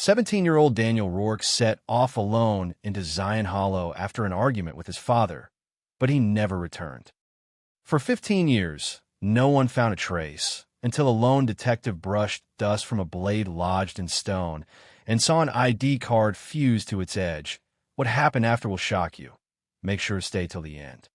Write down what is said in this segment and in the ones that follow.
17-year-old Daniel Rourke set off alone into Zion Hollow after an argument with his father, but he never returned. For 15 years, no one found a trace, until a lone detective brushed dust from a blade lodged in stone and saw an ID card fused to its edge. What happened after will shock you. Make sure to stay till the end.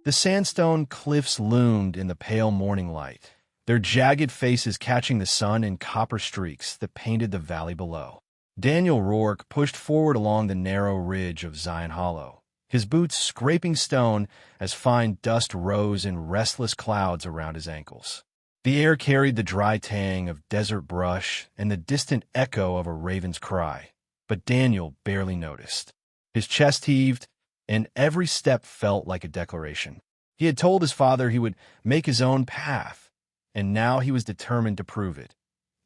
The sandstone cliffs loomed in the pale morning light, their jagged faces catching the sun in copper streaks that painted the valley below. Daniel Rourke pushed forward along the narrow ridge of Zion Hollow, his boots scraping stone as fine dust rose in restless clouds around his ankles. The air carried the dry tang of desert brush and the distant echo of a raven's cry, but Daniel barely noticed. His chest heaved, and every step felt like a declaration. He had told his father he would make his own path, and now he was determined to prove it,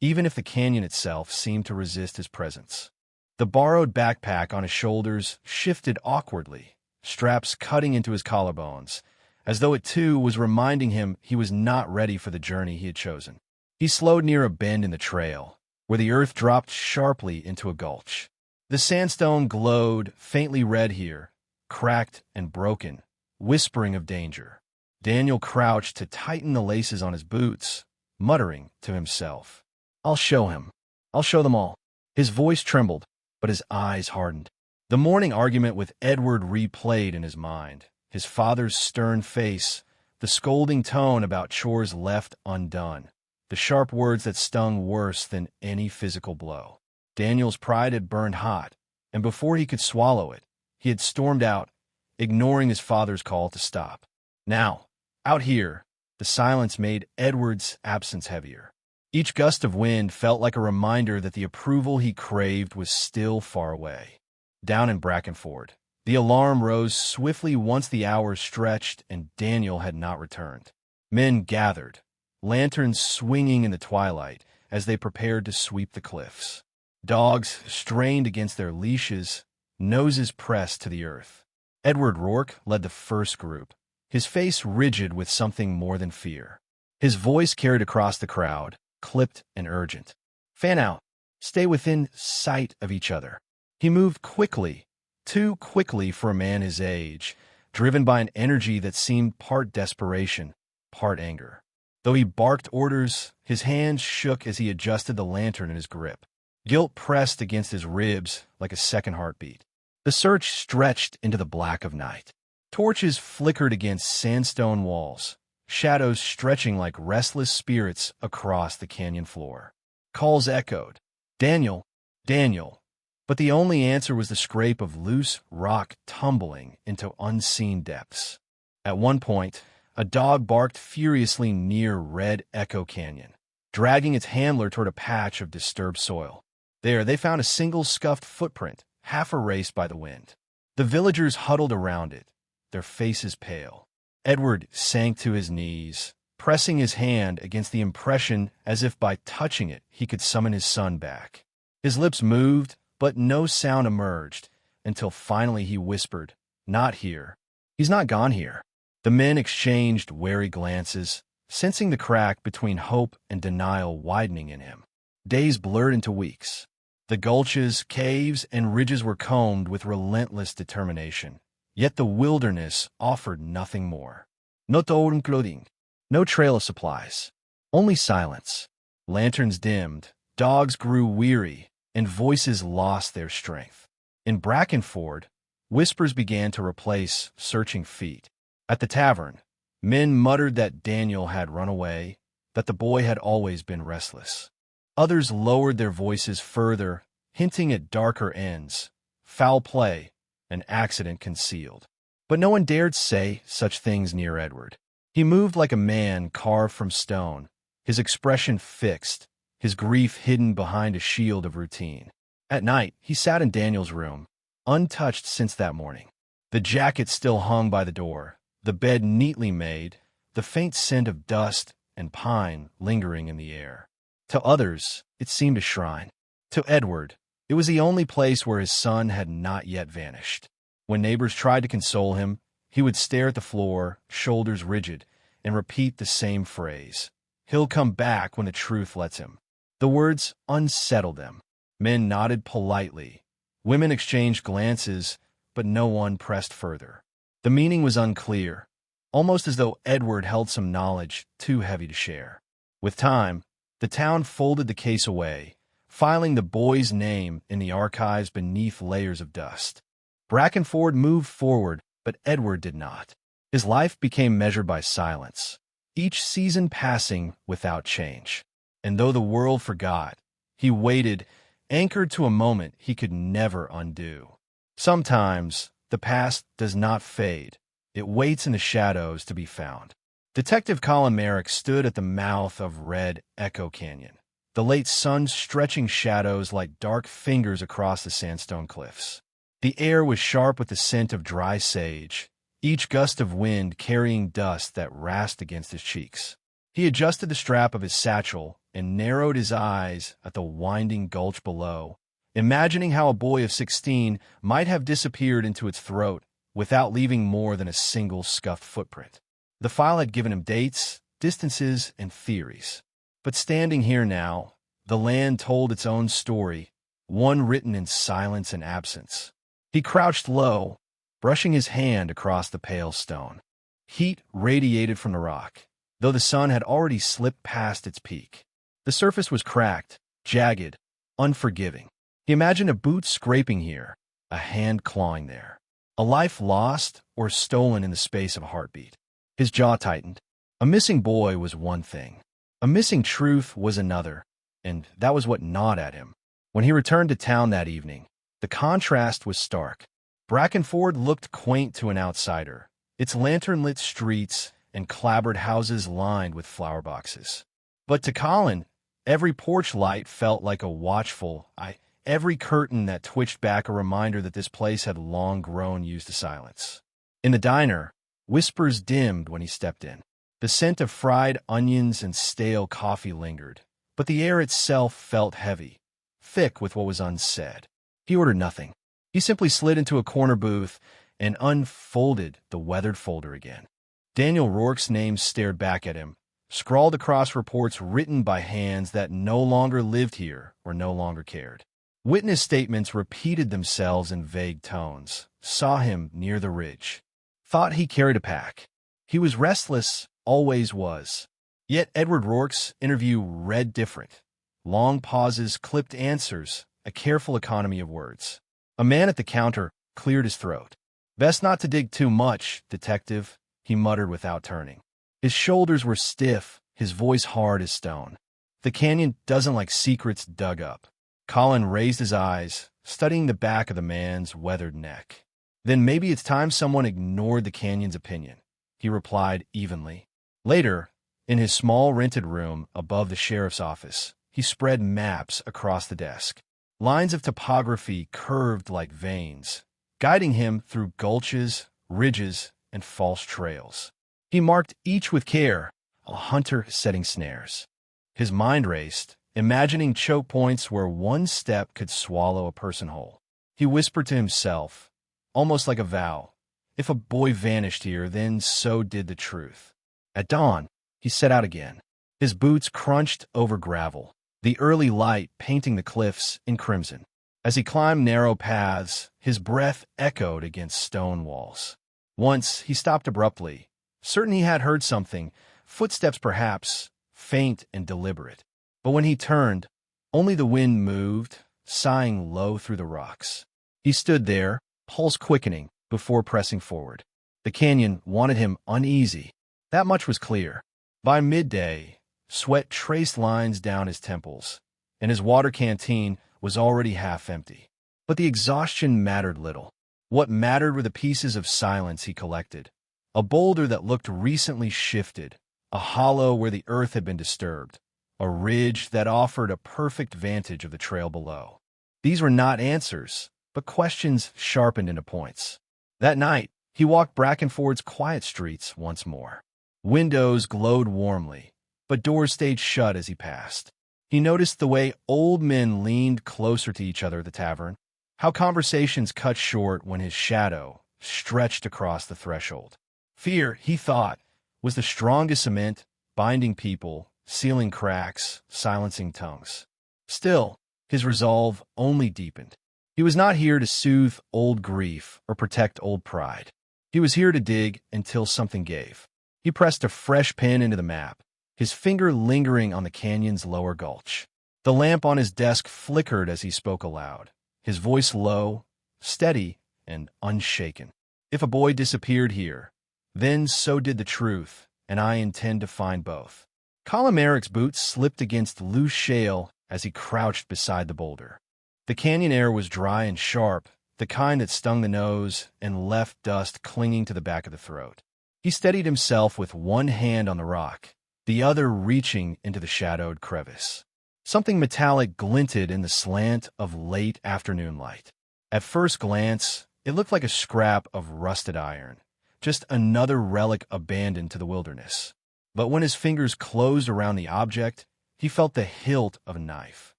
even if the canyon itself seemed to resist his presence. The borrowed backpack on his shoulders shifted awkwardly, straps cutting into his collarbones, as though it too was reminding him he was not ready for the journey he had chosen. He slowed near a bend in the trail, where the earth dropped sharply into a gulch. The sandstone glowed faintly red here, cracked and broken, whispering of danger. Daniel crouched to tighten the laces on his boots, muttering to himself, "I'll show him. I'll show them all." His voice trembled, but his eyes hardened. The morning argument with Edward replayed in his mind, his father's stern face, the scolding tone about chores left undone, the sharp words that stung worse than any physical blow. Daniel's pride had burned hot, and before he could swallow it, he had stormed out, ignoring his father's call to stop. Now, out here, the silence made Edward's absence heavier. Each gust of wind felt like a reminder that the approval he craved was still far away. Down in Brackenford, the alarm rose swiftly once the hours stretched and Daniel had not returned. Men gathered, lanterns swinging in the twilight as they prepared to sweep the cliffs. Dogs strained against their leashes, noses pressed to the earth. Edward Rourke led the first group, his face rigid with something more than fear. His voice carried across the crowd, clipped and urgent. "Fan out. Stay within sight of each other." He moved quickly, too quickly for a man his age, driven by an energy that seemed part desperation, part anger. Though he barked orders, his hands shook as he adjusted the lantern in his grip. Guilt pressed against his ribs like a second heartbeat. The search stretched into the black of night. Torches flickered against sandstone walls, shadows stretching like restless spirits across the canyon floor. Calls echoed, "Daniel, Daniel," but the only answer was the scrape of loose rock tumbling into unseen depths. At one point, a dog barked furiously near Red Echo Canyon, dragging its handler toward a patch of disturbed soil. There, they found a single scuffed footprint, half erased by the wind. The villagers huddled around it, their faces pale. Edward sank to his knees, pressing his hand against the impression as if by touching it he could summon his son back. His lips moved, but no sound emerged, until finally he whispered, "Not here. He's not gone here." The men exchanged wary glances, sensing the crack between hope and denial widening in him. Days blurred into weeks. The gulches, caves, and ridges were combed with relentless determination, yet the wilderness offered nothing more. No torn clothing, no trail of supplies, only silence. Lanterns dimmed, dogs grew weary, and voices lost their strength. In Brackenford, whispers began to replace searching feet. At the tavern, men muttered that Daniel had run away, that the boy had always been restless. Others lowered their voices further, hinting at darker ends, foul play, an accident concealed. But no one dared say such things near Edward. He moved like a man carved from stone, his expression fixed, his grief hidden behind a shield of routine. At night, he sat in Daniel's room, untouched since that morning. The jacket still hung by the door, the bed neatly made, the faint scent of dust and pine lingering in the air. To others, it seemed a shrine. To Edward, it was the only place where his son had not yet vanished. When neighbors tried to console him, he would stare at the floor, shoulders rigid, and repeat the same phrase. He'll come back when the truth lets him. The words unsettled them. Men nodded politely. Women exchanged glances, but no one pressed further. The meaning was unclear, almost as though Edward held some knowledge too heavy to share. With time, the town folded the case away, filing the boy's name in the archives beneath layers of dust. Brackenford moved forward, but Edward did not. His life became measured by silence, each season passing without change. And though the world forgot, he waited, anchored to a moment he could never undo. Sometimes, the past does not fade. It waits in the shadows to be found. Detective Colin Merrick stood at the mouth of Red Echo Canyon, the late sun stretching shadows like dark fingers across the sandstone cliffs. The air was sharp with the scent of dry sage, each gust of wind carrying dust that rasped against his cheeks. He adjusted the strap of his satchel and narrowed his eyes at the winding gulch below, imagining how a boy of 16 might have disappeared into its throat without leaving more than a single scuffed footprint. The file had given him dates, distances, and theories. But standing here now, the land told its own story, one written in silence and absence. He crouched low, brushing his hand across the pale stone. Heat radiated from the rock, though the sun had already slipped past its peak. The surface was cracked, jagged, unforgiving. He imagined a boot scraping here, a hand clawing there, a life lost or stolen in the space of a heartbeat. His jaw tightened. A missing boy was one thing. A missing truth was another, and that was what gnawed at him. When he returned to town that evening, the contrast was stark. Brackenford looked quaint to an outsider, its lantern-lit streets and clapboard houses lined with flower boxes. But to Colin, every porch light felt like a watchful eye, every curtain that twitched back a reminder that this place had long grown used to silence. In the diner, whispers dimmed when he stepped in. The scent of fried onions and stale coffee lingered, but the air itself felt heavy, thick with what was unsaid. He ordered nothing. He simply slid into a corner booth and unfolded the weathered folder again. Daniel Rourke's name stared back at him, scrawled across reports written by hands that no longer lived here or no longer cared. Witness statements repeated themselves in vague tones. Saw him near the ridge. Thought he carried a pack. He was restless, always was. Yet Edward Rourke's interview read different. Long pauses, clipped answers, a careful economy of words. A man at the counter cleared his throat. "Best not to dig too much, detective," he muttered without turning. His shoulders were stiff, his voice hard as stone. "The canyon doesn't like secrets dug up." Colin raised his eyes, studying the back of the man's weathered neck. "Then maybe it's time someone ignored the canyon's opinion," he replied evenly. Later, in his small rented room above the sheriff's office, he spread maps across the desk. Lines of topography curved like veins, guiding him through gulches, ridges, and false trails. He marked each with care, a hunter setting snares. His mind raced, imagining choke points where one step could swallow a person whole. He whispered to himself, almost like a vow, if a boy vanished here, then so did the truth. At dawn, he set out again. His boots crunched over gravel, the early light painting the cliffs in crimson. As he climbed narrow paths, his breath echoed against stone walls. Once he stopped abruptly, certain he had heard something, footsteps perhaps, faint and deliberate. But when he turned, only the wind moved, sighing low through the rocks. He stood there, pulse quickening, before pressing forward. The canyon wanted him uneasy. That much was clear. By midday, sweat traced lines down his temples, and his water canteen was already half empty. But the exhaustion mattered little. What mattered were the pieces of silence he collected. A boulder that looked recently shifted, a hollow where the earth had been disturbed, a ridge that offered a perfect vantage of the trail below. These were not answers, but questions sharpened into points. That night, he walked Brackenford's quiet streets once more. Windows glowed warmly, but doors stayed shut as he passed. He noticed the way old men leaned closer to each other at the tavern, how conversations cut short when his shadow stretched across the threshold. Fear, he thought, was the strongest cement, binding people, sealing cracks, silencing tongues. Still, his resolve only deepened. He was not here to soothe old grief or protect old pride. He was here to dig until something gave. He pressed a fresh pin into the map, his finger lingering on the canyon's lower gulch. The lamp on his desk flickered as he spoke aloud, his voice low, steady, and unshaken. If a boy disappeared here, then so did the truth, and I intend to find both. Colin Merrick's boots slipped against loose shale as he crouched beside the boulder. The canyon air was dry and sharp, the kind that stung the nose and left dust clinging to the back of the throat. He steadied himself with one hand on the rock, the other reaching into the shadowed crevice. Something metallic glinted in the slant of late afternoon light. At first glance, it looked like a scrap of rusted iron, just another relic abandoned to the wilderness. But when his fingers closed around the object, he felt the hilt of a knife.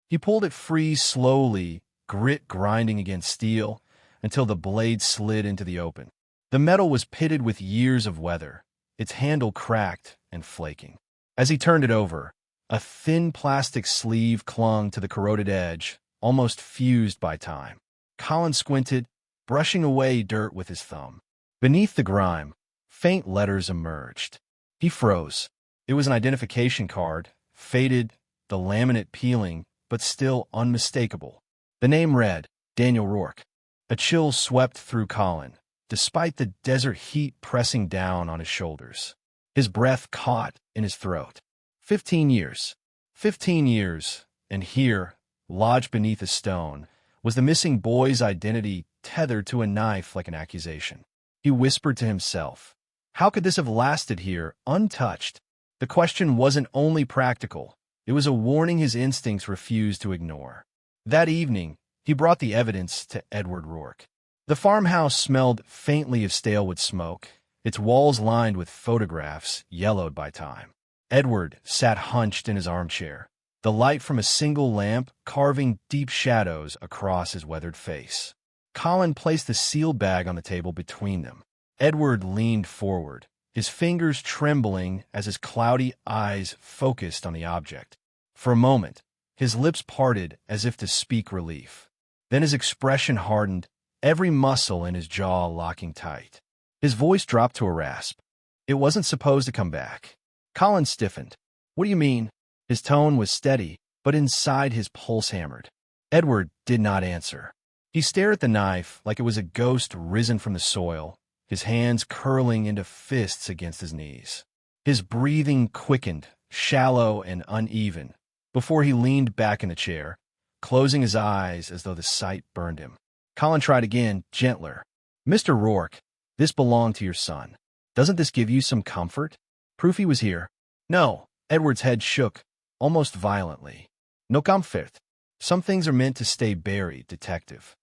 He pulled it free slowly, grit grinding against steel, until the blade slid into the open. The metal was pitted with years of weather, its handle cracked and flaking. As he turned it over, a thin plastic sleeve clung to the corroded edge, almost fused by time. Colin squinted, brushing away dirt with his thumb. Beneath the grime, faint letters emerged. He froze. It was an identification card, faded, the laminate peeling, but still unmistakable. The name read, Daniel Rourke. A chill swept through Colin, despite the desert heat pressing down on his shoulders. His breath caught in his throat. 15 years. 15 years, and here, lodged beneath a stone, was the missing boy's identity tethered to a knife like an accusation. He whispered to himself, how could this have lasted here, untouched? The question wasn't only practical, it was a warning his instincts refused to ignore. That evening, he brought the evidence to Edward Rourke. The farmhouse smelled faintly of stalewood smoke, its walls lined with photographs yellowed by time. Edward sat hunched in his armchair, the light from a single lamp carving deep shadows across his weathered face. Colin placed the sealed bag on the table between them. Edward leaned forward, his fingers trembling as his cloudy eyes focused on the object. For a moment, his lips parted as if to speak relief. Then his expression hardened, every muscle in his jaw locking tight. His voice dropped to a rasp. It wasn't supposed to come back. Colin stiffened. What do you mean? His tone was steady, but inside his pulse hammered. Edward did not answer. He stared at the knife like it was a ghost risen from the soil, his hands curling into fists against his knees. His breathing quickened, shallow and uneven, before he leaned back in the chair, closing his eyes as though the sight burned him. Colin tried again, gentler. Mr. Rourke, this belonged to your son. Doesn't this give you some comfort? Proof he was here. No, Edward's head shook, almost violently. No comfort. Some things are meant to stay buried, detective.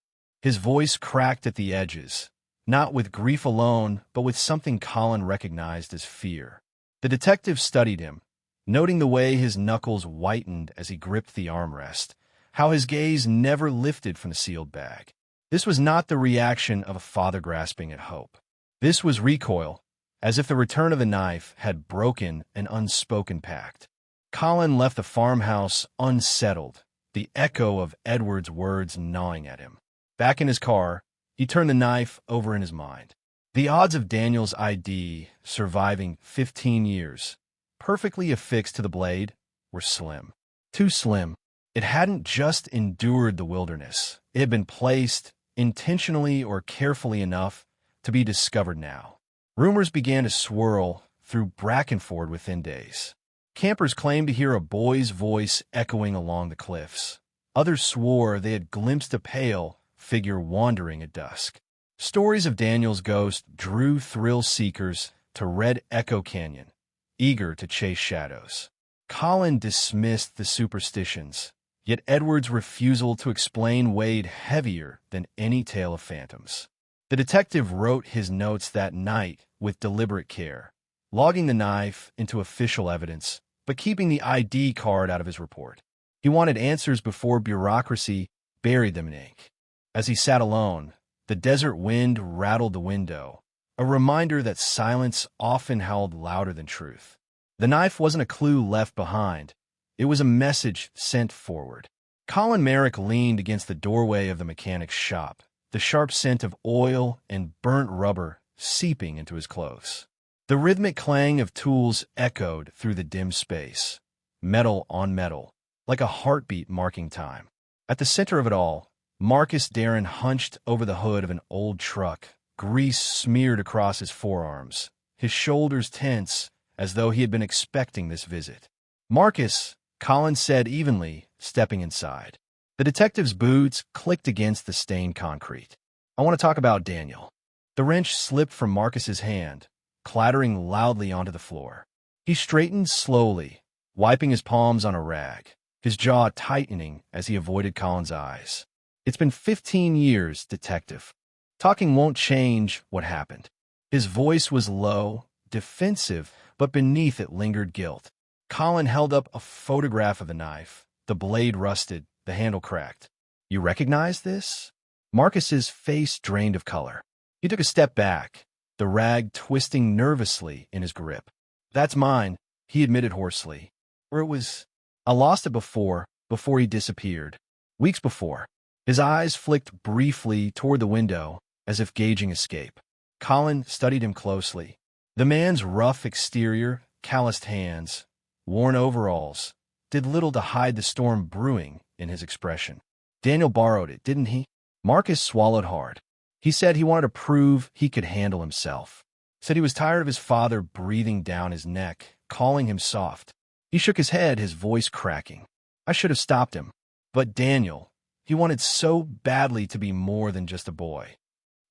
His voice cracked at the edges, not with grief alone, but with something Colin recognized as fear. The detective studied him, noting the way his knuckles whitened as he gripped the armrest, how his gaze never lifted from the sealed bag. This was not the reaction of a father grasping at hope. This was recoil, as if the return of the knife had broken an unspoken pact. Colin left the farmhouse unsettled, the echo of Edward's words gnawing at him. Back in his car, he turned the knife over in his mind. The odds of Daniel's ID surviving 15 years, perfectly affixed to the blade, were slim. Too slim. It hadn't just endured the wilderness. It had been placed, intentionally or carefully enough, to be discovered now. Rumors began to swirl through Brackenford within days. Campers claimed to hear a boy's voice echoing along the cliffs. Others swore they had glimpsed a pale figure wandering at dusk. Stories of Daniel's ghost drew thrill seekers to Red Echo Canyon, eager to chase shadows. Colin dismissed the superstitions, yet Edward's refusal to explain weighed heavier than any tale of phantoms. The detective wrote his notes that night with deliberate care, logging the knife into official evidence, but keeping the ID card out of his report. He wanted answers before bureaucracy buried them in ink. As he sat alone, the desert wind rattled the window, a reminder that silence often howled louder than truth. The knife wasn't a clue left behind. It was a message sent forward. Colin Merrick leaned against the doorway of the mechanic's shop, the sharp scent of oil and burnt rubber seeping into his clothes. The rhythmic clang of tools echoed through the dim space, metal on metal, like a heartbeat marking time. At the center of it all, Marcus Darren hunched over the hood of an old truck, grease smeared across his forearms, his shoulders tense as though he had been expecting this visit. "Marcus," Colin said evenly, stepping inside. The detective's boots clicked against the stained concrete. "I want to talk about Daniel." The wrench slipped from Marcus's hand, clattering loudly onto the floor. He straightened slowly, wiping his palms on a rag, his jaw tightening as he avoided Colin's eyes. "It's been 15 years, detective. Talking won't change what happened." His voice was low, defensive, but beneath it lingered guilt. Colin held up a photograph of the knife. The blade rusted, the handle cracked. "You recognize this?" Marcus's face drained of color. He took a step back, the rag twisting nervously in his grip. "That's mine," he admitted hoarsely. "Or it was... I lost it before he disappeared. Weeks before." His eyes flicked briefly toward the window, as if gauging escape. Colin studied him closely. The man's rough exterior, calloused hands, worn overalls, did little to hide the storm brewing in his expression. "Daniel borrowed it, didn't he?" Marcus swallowed hard. He said he wanted to prove he could handle himself. Said he was tired of his father breathing down his neck, calling him soft. He shook his head, his voice cracking. "I should have stopped him. But Daniel, he wanted so badly to be more than just a boy."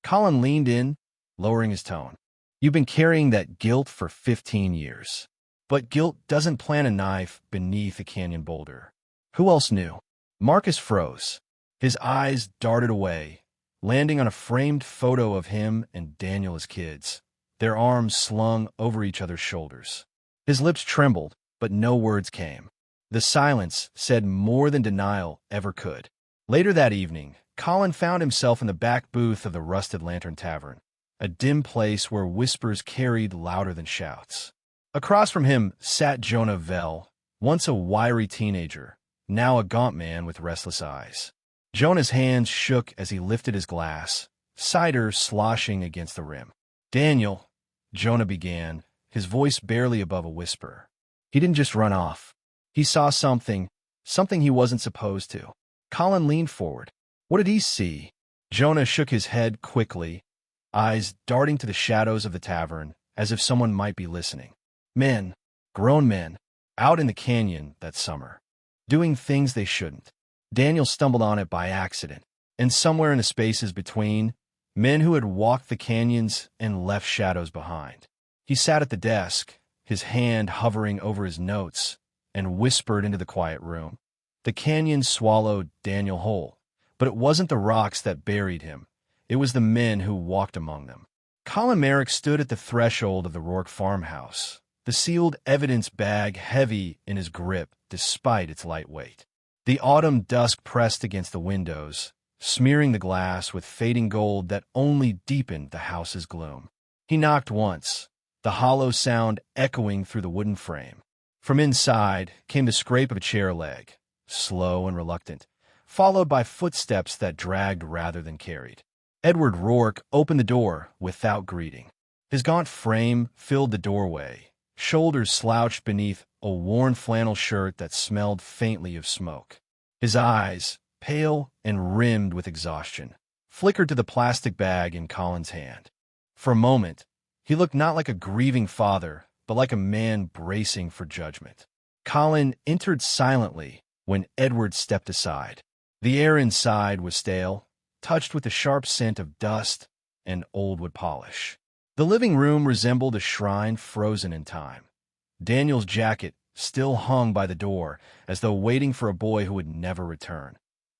Colin leaned in, lowering his tone. "You've been carrying that guilt for 15 years. But guilt doesn't plant a knife beneath a canyon boulder. Who else knew?" Marcus froze. His eyes darted away, landing on a framed photo of him and Daniel as kids, their arms slung over each other's shoulders. His lips trembled, but no words came. The silence said more than denial ever could. Later that evening, Colin found himself in the back booth of the Rusted Lantern Tavern, a dim place where whispers carried louder than shouts. Across from him sat Jonah Vell, once a wiry teenager, now a gaunt man with restless eyes. Jonah's hands shook as he lifted his glass, cider sloshing against the rim. "Daniel," Jonah began, his voice barely above a whisper. "He didn't just run off. He saw something he wasn't supposed to." Colin leaned forward. "What did he see?" Jonah shook his head quickly, eyes darting to the shadows of the tavern, as if someone might be listening. "Men, grown men, out in the canyon that summer, doing things they shouldn't. Daniel stumbled on it by accident, and somewhere in the spaces between, men who had walked the canyons and left shadows behind." He sat at the desk, his hand hovering over his notes, and whispered into the quiet room. The canyon swallowed Daniel whole, but it wasn't the rocks that buried him. It was the men who walked among them. Colin Merrick stood at the threshold of the Rourke farmhouse, the sealed evidence bag heavy in his grip despite its light weight. The autumn dusk pressed against the windows, smearing the glass with fading gold that only deepened the house's gloom. He knocked once, the hollow sound echoing through the wooden frame. From inside came the scrape of a chair leg, slow and reluctant, followed by footsteps that dragged rather than carried. Edward Rourke opened the door without greeting. His gaunt frame filled the doorway, shoulders slouched beneath a worn flannel shirt that smelled faintly of smoke. His eyes, pale and rimmed with exhaustion, flickered to the plastic bag in Colin's hand. For a moment, he looked not like a grieving father, but like a man bracing for judgment. Colin entered silently when Edward stepped aside. The air inside was stale, touched with the sharp scent of dust and old wood polish. The living room resembled a shrine frozen in time. Daniel's jacket still hung by the door, as though waiting for a boy who would never return.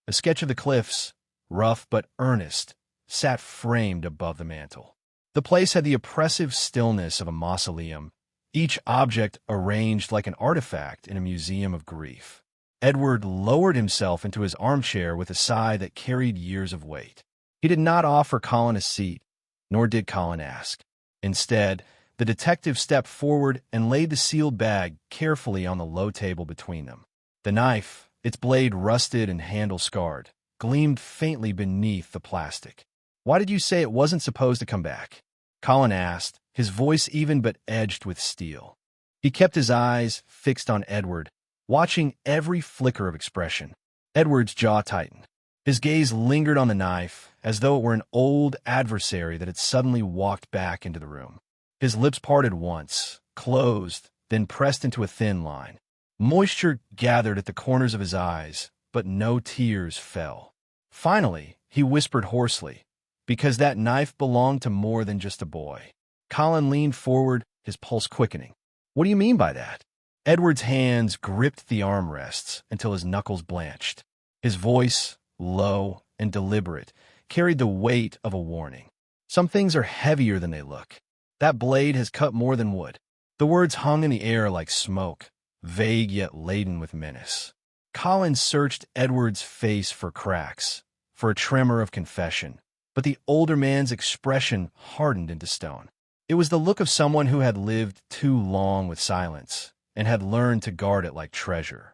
A sketch of the cliffs, rough but earnest, sat framed above the mantel. The place had the oppressive stillness of a mausoleum, each object arranged like an artifact in a museum of grief. Edward lowered himself into his armchair with a sigh that carried years of weight. He did not offer Colin a seat, nor did Colin ask. Instead, the detective stepped forward and laid the sealed bag carefully on the low table between them. The knife, its blade rusted and handle scarred, gleamed faintly beneath the plastic. "Why did you say it wasn't supposed to come back?" Colin asked, his voice even but edged with steel. He kept his eyes fixed on Edward, watching every flicker of expression. Edward's jaw tightened. His gaze lingered on the knife, as though it were an old adversary that had suddenly walked back into the room. His lips parted once, closed, then pressed into a thin line. Moisture gathered at the corners of his eyes, but no tears fell. Finally, he whispered hoarsely, "Because that knife belonged to more than just a boy." Colin leaned forward, his pulse quickening. "What do you mean by that?" Edward's hands gripped the armrests until his knuckles blanched. His voice, low and deliberate, carried the weight of a warning. "Some things are heavier than they look. That blade has cut more than wood." The words hung in the air like smoke, vague yet laden with menace. Colin searched Edward's face for cracks, for a tremor of confession, but the older man's expression hardened into stone. It was the look of someone who had lived too long with silence and had learned to guard it like treasure.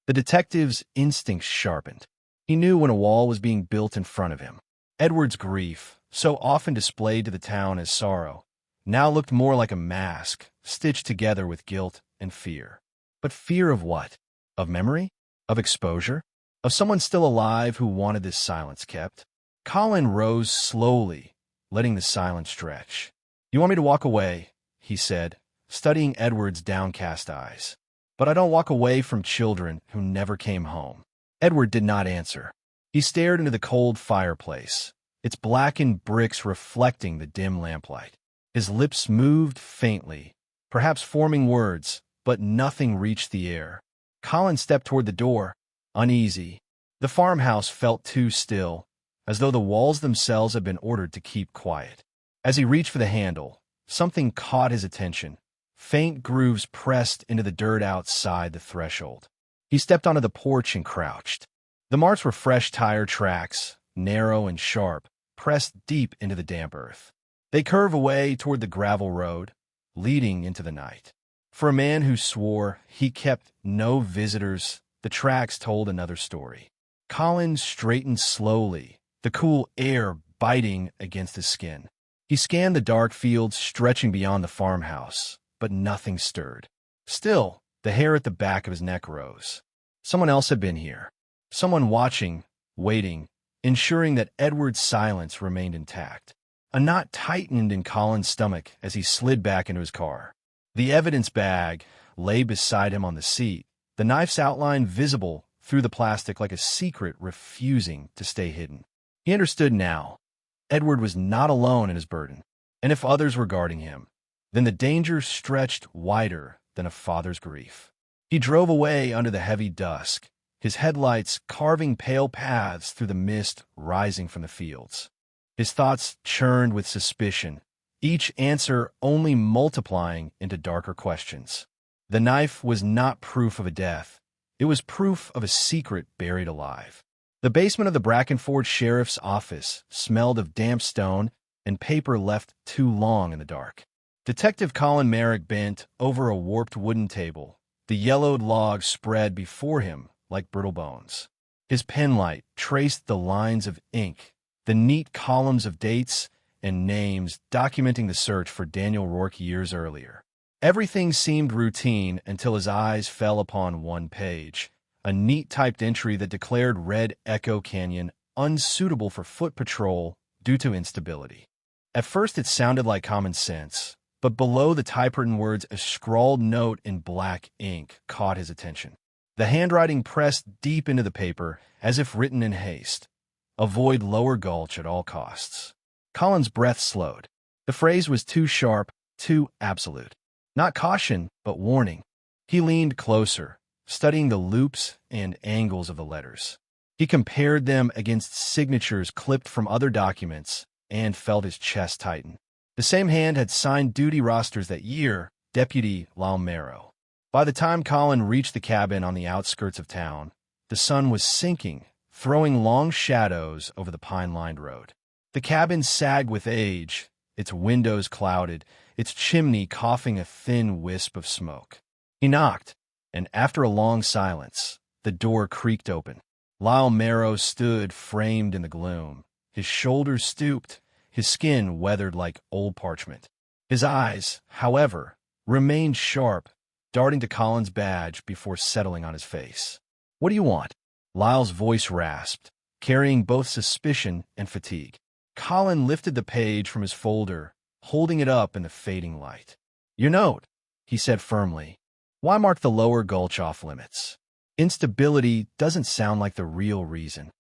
The detective's instincts sharpened. He knew when a wall was being built in front of him. Edward's grief, so often displayed to the town as sorrow, now looked more like a mask, stitched together with guilt and fear. But fear of what? Of memory? Of exposure? Of someone still alive who wanted this silence kept? Colin rose slowly, letting the silence stretch. "You want me to walk away?" he said, studying Edward's downcast eyes. "But I don't walk away from children who never came home." Edward did not answer. He stared into the cold fireplace, its blackened bricks reflecting the dim lamplight. His lips moved faintly, perhaps forming words, but nothing reached the air. Colin stepped toward the door, uneasy. The farmhouse felt too still, as though the walls themselves had been ordered to keep quiet. As he reached for the handle, something caught his attention. Faint grooves pressed into the dirt outside the threshold. He stepped onto the porch and crouched. The marks were fresh tire tracks, narrow and sharp, pressed deep into the damp earth. They curve away toward the gravel road, leading into the night. For a man who swore he kept no visitors, the tracks told another story. Colin straightened slowly, the cool air biting against his skin. He scanned the dark fields stretching beyond the farmhouse, but nothing stirred. Still, the hair at the back of his neck rose. Someone else had been here. Someone watching, waiting, ensuring that Edward's silence remained intact. A knot tightened in Colin's stomach as he slid back into his car. The evidence bag lay beside him on the seat, the knife's outline visible through the plastic like a secret refusing to stay hidden. He understood now. Edward was not alone in his burden, and if others were guarding him, then the danger stretched wider than a father's grief. He drove away under the heavy dusk, his headlights carving pale paths through the mist rising from the fields. His thoughts churned with suspicion, each answer only multiplying into darker questions. The knife was not proof of a death. It was proof of a secret buried alive. The basement of the Brackenford Sheriff's office smelled of damp stone and paper left too long in the dark. Detective Colin Merrick bent over a warped wooden table, the yellowed log spread before him like brittle bones. His penlight traced the lines of ink, the neat columns of dates and names documenting the search for Daniel Rourke years earlier. Everything seemed routine until his eyes fell upon one page, a neat typed entry that declared Red Echo Canyon unsuitable for foot patrol due to instability. At first it sounded like common sense, but below the typewritten words a scrawled note in black ink caught his attention. The handwriting pressed deep into the paper as if written in haste. Avoid Lower Gulch at all costs. Colin's breath slowed. The phrase was too sharp, too absolute. Not caution, but warning. He leaned closer, studying the loops and angles of the letters. He compared them against signatures clipped from other documents and felt his chest tighten. The same hand had signed duty rosters that year, Deputy Laumero. By the time Colin reached the cabin on the outskirts of town, the sun was sinking, throwing long shadows over the pine-lined road. The cabin sagged with age, its windows clouded, its chimney coughing a thin wisp of smoke. He knocked, and after a long silence, the door creaked open. Lyle Marrow stood framed in the gloom, his shoulders stooped, his skin weathered like old parchment. His eyes, however, remained sharp, darting to Colin's badge before settling on his face. "What do you want?" Lyle's voice rasped, carrying both suspicion and fatigue. Colin lifted the page from his folder, holding it up in the fading light. "Your note," he said firmly. "Why mark the lower gulch off limits? Instability doesn't sound like the real reason."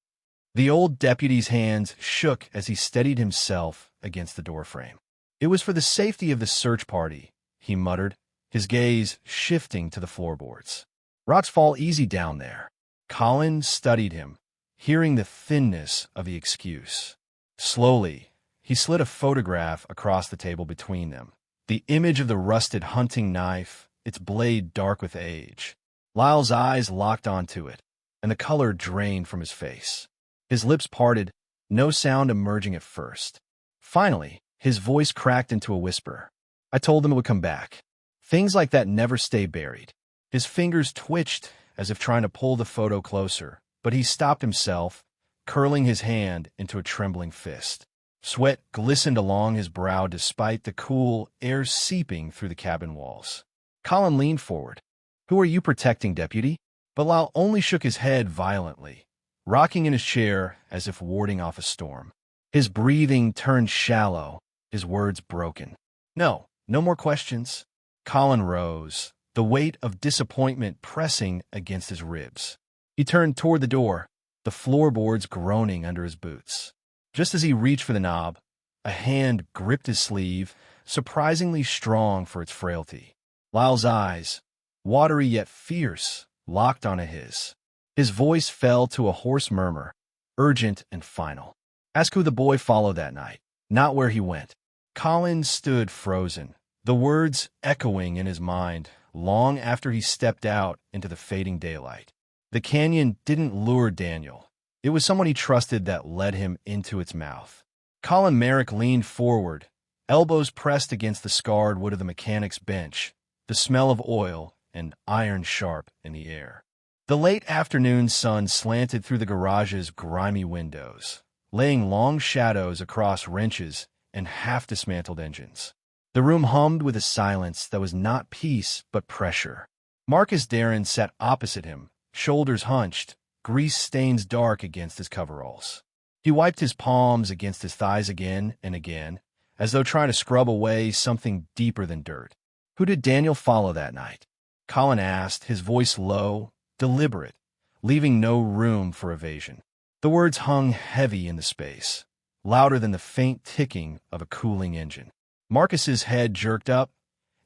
The old deputy's hands shook as he steadied himself against the doorframe. "It was for the safety of the search party," he muttered, his gaze shifting to the floorboards. "Rocks fall easy down there." Colin studied him, hearing the thinness of the excuse. Slowly, he slid a photograph across the table between them, the image of the rusted hunting knife, its blade dark with age. Lyle's eyes locked onto it, and the color drained from his face. His lips parted, no sound emerging at first. Finally, his voice cracked into a whisper. "I told them it would come back. Things like that never stay buried." His fingers twitched as if trying to pull the photo closer, but he stopped himself, curling his hand into a trembling fist. Sweat glistened along his brow despite the cool air seeping through the cabin walls. Colin leaned forward. "Who are you protecting, deputy?" But Lyle only shook his head violently, rocking in his chair as if warding off a storm. His breathing turned shallow, his words broken. No more questions." Colin rose, the weight of disappointment pressing against his ribs. He turned toward the door, the floorboards groaning under his boots. Just as he reached for the knob, a hand gripped his sleeve, surprisingly strong for its frailty. Lyle's eyes, watery yet fierce, locked onto his. His voice fell to a hoarse murmur, urgent and final. "Ask who the boy followed that night, not where he went." Colin stood frozen, the words echoing in his mind long after he stepped out into the fading daylight. The canyon didn't lure Daniel. It was someone he trusted that led him into its mouth. Colin Merrick leaned forward, elbows pressed against the scarred wood of the mechanic's bench, the smell of oil and iron sharp in the air. The late afternoon sun slanted through the garage's grimy windows, laying long shadows across wrenches and half-dismantled engines. The room hummed with a silence that was not peace but pressure. Marcus Darren sat opposite him, shoulders hunched, grease stains dark against his coveralls. He wiped his palms against his thighs again and again, as though trying to scrub away something deeper than dirt. "Who did Daniel follow that night?" Colin asked, his voice low, deliberate, leaving no room for evasion. The words hung heavy in the space, louder than the faint ticking of a cooling engine. Marcus's head jerked up,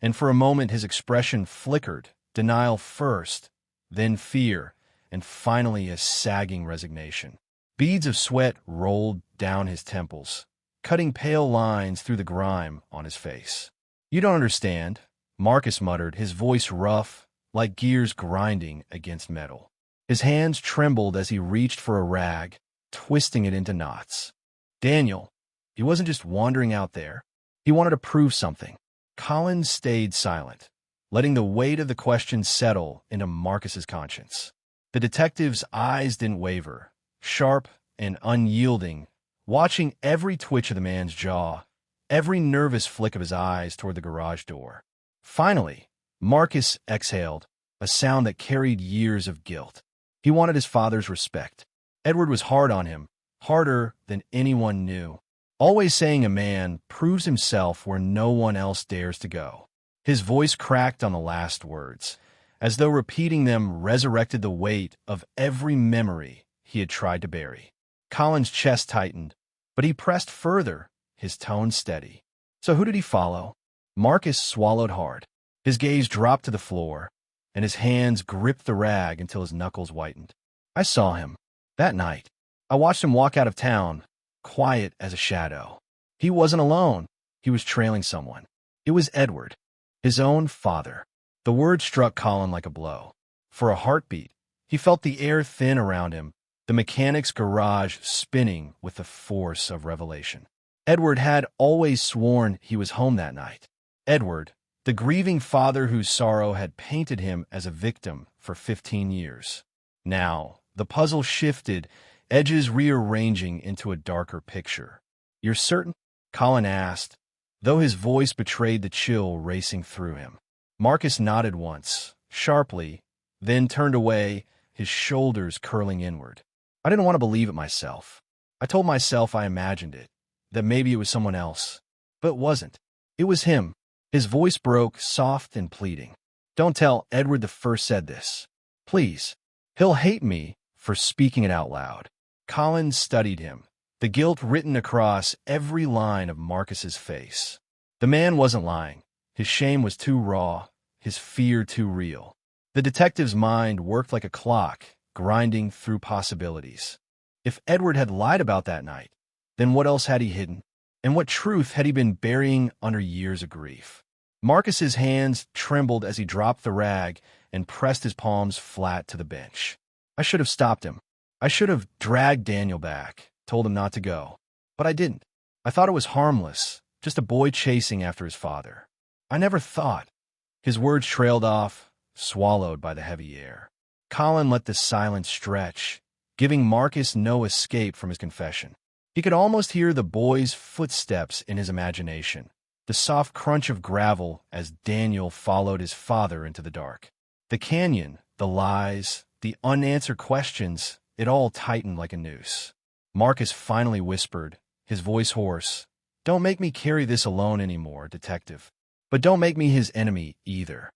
and for a moment his expression flickered, denial first, then fear, and finally a sagging resignation. Beads of sweat rolled down his temples, cutting pale lines through the grime on his face. "You don't understand," Marcus muttered, his voice rough, like gears grinding against metal. His hands trembled as he reached for a rag, twisting it into knots. "Daniel, he wasn't just wandering out there. He wanted to prove something." Colin stayed silent, letting the weight of the question settle into Marcus's conscience. The detective's eyes didn't waver, sharp and unyielding, watching every twitch of the man's jaw, every nervous flick of his eyes toward the garage door. Finally, Marcus exhaled, a sound that carried years of guilt. He wanted his father's respect. Edward was hard on him, harder than anyone knew, always saying a man proves himself where no one else dares to go. His voice cracked on the last words, as though repeating them resurrected the weight of every memory he had tried to bury. Colin's chest tightened, but he pressed further, his tone steady. "So who did he follow?" Marcus swallowed hard. His gaze dropped to the floor, and his hands gripped the rag until his knuckles whitened. "I saw him. That night. I watched him walk out of town, quiet as a shadow. He wasn't alone. He was trailing someone. It was Edward, his own father." The word struck Colin like a blow. For a heartbeat, he felt the air thin around him, the mechanic's garage spinning with the force of revelation. Edward had always sworn he was home that night. Edward, the grieving father whose sorrow had painted him as a victim for 15 years. Now, the puzzle shifted, edges rearranging into a darker picture. "You're certain?" Colin asked, though his voice betrayed the chill racing through him. Marcus nodded once, sharply, then turned away, his shoulders curling inward. I didn't want to believe it myself. I told myself I imagined it, that maybe it was someone else. But it wasn't. It was him. His voice broke, soft and pleading. "Don't tell Edward the First said this. Please. He'll hate me for speaking it out loud." Colin studied him, the guilt written across every line of Marcus's face. The man wasn't lying. His shame was too raw, his fear too real. The detective's mind worked like a clock, grinding through possibilities. If Edward had lied about that night, then what else had he hidden? And what truth had he been burying under years of grief? Marcus's hands trembled as he dropped the rag and pressed his palms flat to the bench. I should have stopped him. I should have dragged Daniel back, told him not to go. But I didn't. I thought it was harmless, just a boy chasing after his father. I never thought. His words trailed off, swallowed by the heavy air. Colin let the silence stretch, giving Marcus no escape from his confession. He could almost hear the boy's footsteps in his imagination, the soft crunch of gravel as Daniel followed his father into the dark. The canyon, the lies, the unanswered questions, it all tightened like a noose. Marcus finally whispered, his voice hoarse, "Don't make me carry this alone anymore, detective. But don't make me his enemy either."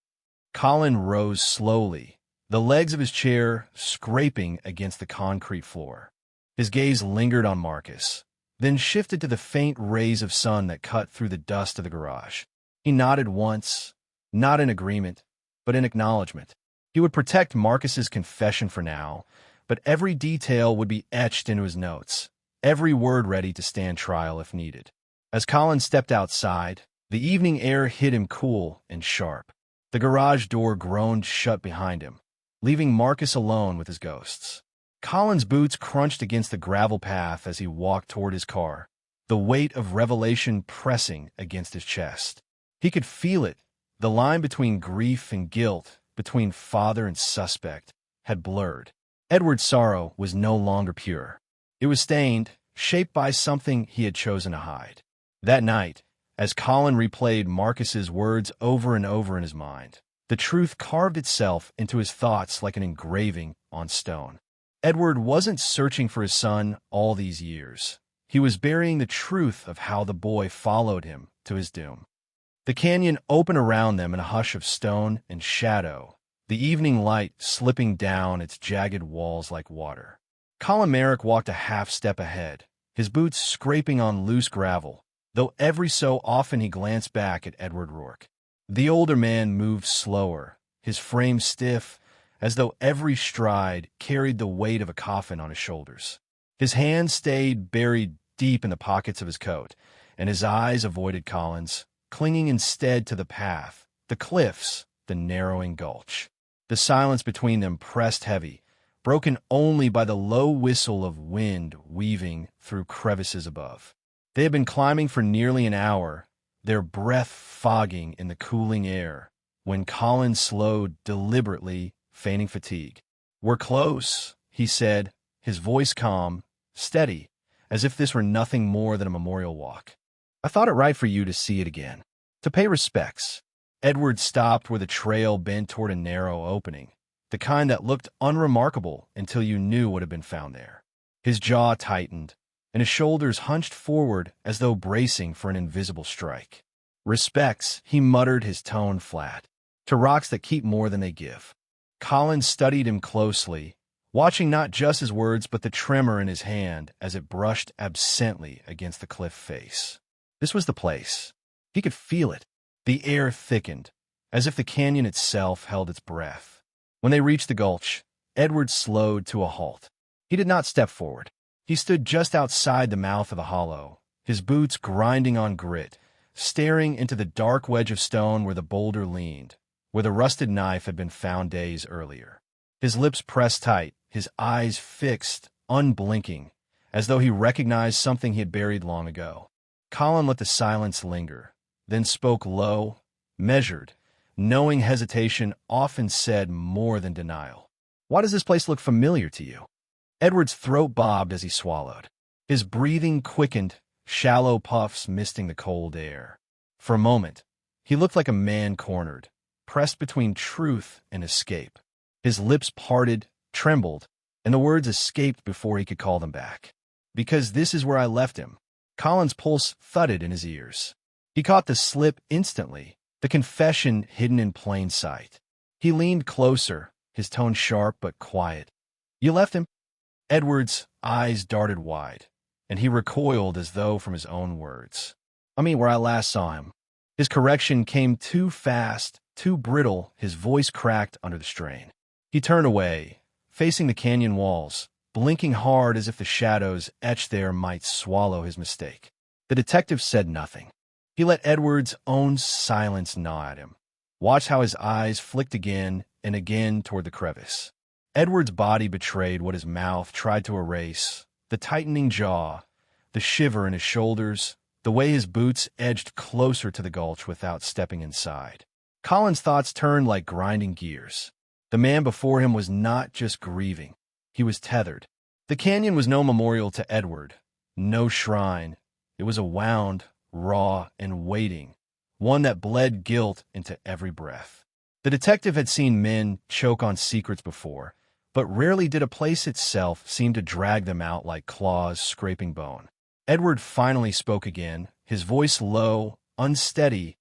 Colin rose slowly, the legs of his chair scraping against the concrete floor. His gaze lingered on Marcus, then shifted to the faint rays of sun that cut through the dust of the garage. He nodded once, not in agreement, but in acknowledgement. He would protect Marcus's confession for now, but every detail would be etched into his notes, every word ready to stand trial if needed. As Colin stepped outside, the evening air hit him cool and sharp. The garage door groaned shut behind him, leaving Marcus alone with his ghosts. Colin's boots crunched against the gravel path as he walked toward his car, the weight of revelation pressing against his chest. He could feel it. The line between grief and guilt, between father and suspect, had blurred. Edward's sorrow was no longer pure. It was stained, shaped by something he had chosen to hide. That night, as Colin replayed Marcus's words over and over in his mind, the truth carved itself into his thoughts like an engraving on stone. Edward wasn't searching for his son all these years. He was burying the truth of how the boy followed him to his doom. The canyon opened around them in a hush of stone and shadow, the evening light slipping down its jagged walls like water. Colin Merrick walked a half step ahead, his boots scraping on loose gravel, though every so often he glanced back at Edward Rourke. The older man moved slower, his frame stiff, as though every stride carried the weight of a coffin on his shoulders. His hands stayed buried deep in the pockets of his coat, and his eyes avoided Colin's, clinging instead to the path, the cliffs, the narrowing gulch. The silence between them pressed heavy, broken only by the low whistle of wind weaving through crevices above. They had been climbing for nearly an hour, their breath fogging in the cooling air, when Colin slowed deliberately, feigning fatigue. "We're close," he said, his voice calm, steady, as if this were nothing more than a memorial walk. "I thought it right for you to see it again, to pay respects." Edward stopped where the trail bent toward a narrow opening, the kind that looked unremarkable until you knew what had been found there. His jaw tightened, and his shoulders hunched forward as though bracing for an invisible strike. "Respects," he muttered, his tone flat, "to rocks that keep more than they give." Colin studied him closely, watching not just his words but the tremor in his hand as it brushed absently against the cliff face. This was the place. He could feel it. The air thickened, as if the canyon itself held its breath. When they reached the gulch, Edward slowed to a halt. He did not step forward. He stood just outside the mouth of the hollow, his boots grinding on grit, staring into the dark wedge of stone where the boulder leaned, where the rusted knife had been found days earlier. His lips pressed tight, his eyes fixed, unblinking, as though he recognized something he had buried long ago. Colin let the silence linger, then spoke low, measured, knowing hesitation often said more than denial. Why does this place look familiar to you? Edward's throat bobbed as he swallowed. His breathing quickened, shallow puffs misting the cold air. For a moment, he looked like a man cornered, pressed between truth and escape. His lips parted, trembled, and the words escaped before he could call them back. Because this is where I left him. Colin's pulse thudded in his ears. He caught the slip instantly, the confession hidden in plain sight. He leaned closer, his tone sharp but quiet. You left him? Edward's eyes darted wide, and he recoiled as though from his own words. I mean, where I last saw him. His correction came too fast, too brittle, his voice cracked under the strain. He turned away, facing the canyon walls, blinking hard as if the shadows etched there might swallow his mistake. The detective said nothing. He let Edward's own silence gnaw at him. Watched how his eyes flicked again and again toward the crevice. Edward's body betrayed what his mouth tried to erase, the tightening jaw, the shiver in his shoulders, the way his boots edged closer to the gulch without stepping inside. Colin's thoughts turned like grinding gears. The man before him was not just grieving. He was tethered. The canyon was no memorial to Edward, no shrine. It was a wound, raw, and waiting, one that bled guilt into every breath. The detective had seen men choke on secrets before, but rarely did a place itself seem to drag them out like claws scraping bone. Edward finally spoke again, his voice low, unsteady,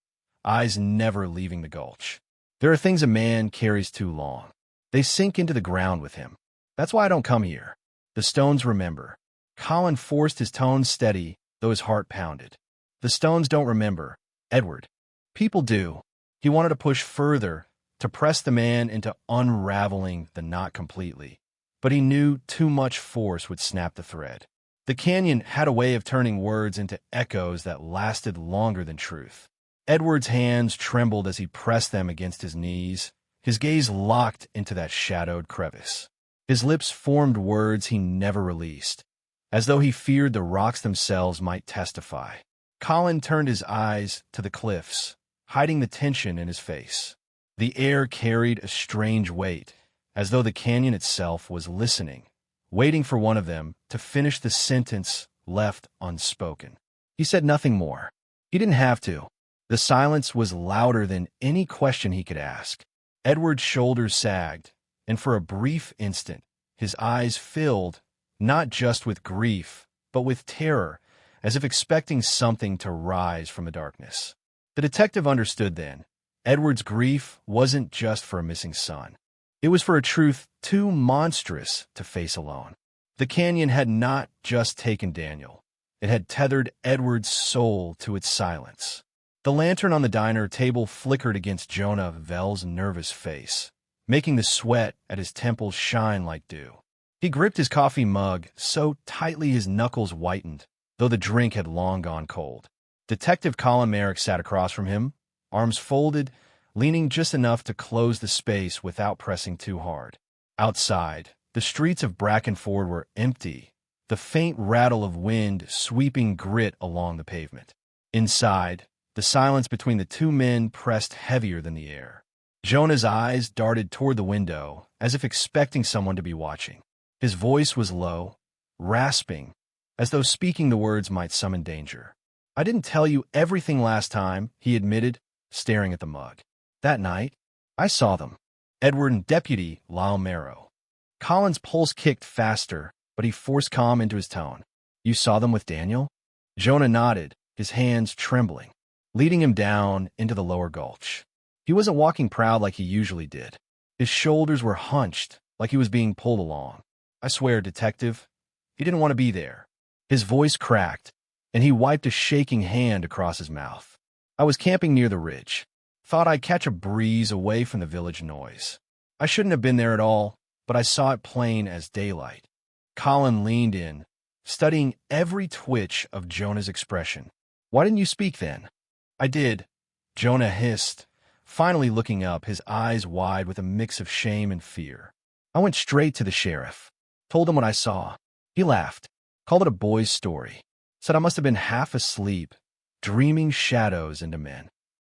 eyes never leaving the gulch. There are things a man carries too long. They sink into the ground with him. That's why I don't come here. The stones remember. Colin forced his tone steady, though his heart pounded. The stones don't remember, Edward. People do. He wanted to push further, to press the man into unraveling the knot completely. But he knew too much force would snap the thread. The canyon had a way of turning words into echoes that lasted longer than truth. Edward's hands trembled as he pressed them against his knees, his gaze locked into that shadowed crevice. His lips formed words he never released, as though he feared the rocks themselves might testify. Colin turned his eyes to the cliffs, hiding the tension in his face. The air carried a strange weight, as though the canyon itself was listening, waiting for one of them to finish the sentence left unspoken. He said nothing more. He didn't have to. The silence was louder than any question he could ask. Edward's shoulders sagged, and for a brief instant, his eyes filled, not just with grief, but with terror, as if expecting something to rise from the darkness. The detective understood then. Edward's grief wasn't just for a missing son. It was for a truth too monstrous to face alone. The canyon had not just taken Daniel. It had tethered Edward's soul to its silence. The lantern on the diner table flickered against Jonah Vell's nervous face, making the sweat at his temples shine like dew. He gripped his coffee mug so tightly his knuckles whitened, though the drink had long gone cold. Detective Colin Merrick sat across from him, arms folded, leaning just enough to close the space without pressing too hard. Outside, the streets of Brackenford were empty, the faint rattle of wind sweeping grit along the pavement. Inside, the silence between the two men pressed heavier than the air. Jonah's eyes darted toward the window, as if expecting someone to be watching. His voice was low, rasping, as though speaking the words might summon danger. I didn't tell you everything last time, he admitted, staring at the mug. That night, I saw them. Edward and Deputy Lyle Marrow. Colin's pulse kicked faster, but he forced calm into his tone. You saw them with Daniel? Jonah nodded, his hands trembling, leading him down into the lower gulch. He wasn't walking proud like he usually did. His shoulders were hunched, like he was being pulled along. I swear, detective, he didn't want to be there. His voice cracked, and he wiped a shaking hand across his mouth. I was camping near the ridge. Thought I'd catch a breeze away from the village noise. I shouldn't have been there at all, but I saw it plain as daylight. Colin leaned in, studying every twitch of Jonah's expression. Why didn't you speak then? I did, Jonah hissed, finally looking up, his eyes wide with a mix of shame and fear. I went straight to the sheriff, told him what I saw. He laughed, called it a boy's story. said I must have been half asleep, dreaming shadows into men.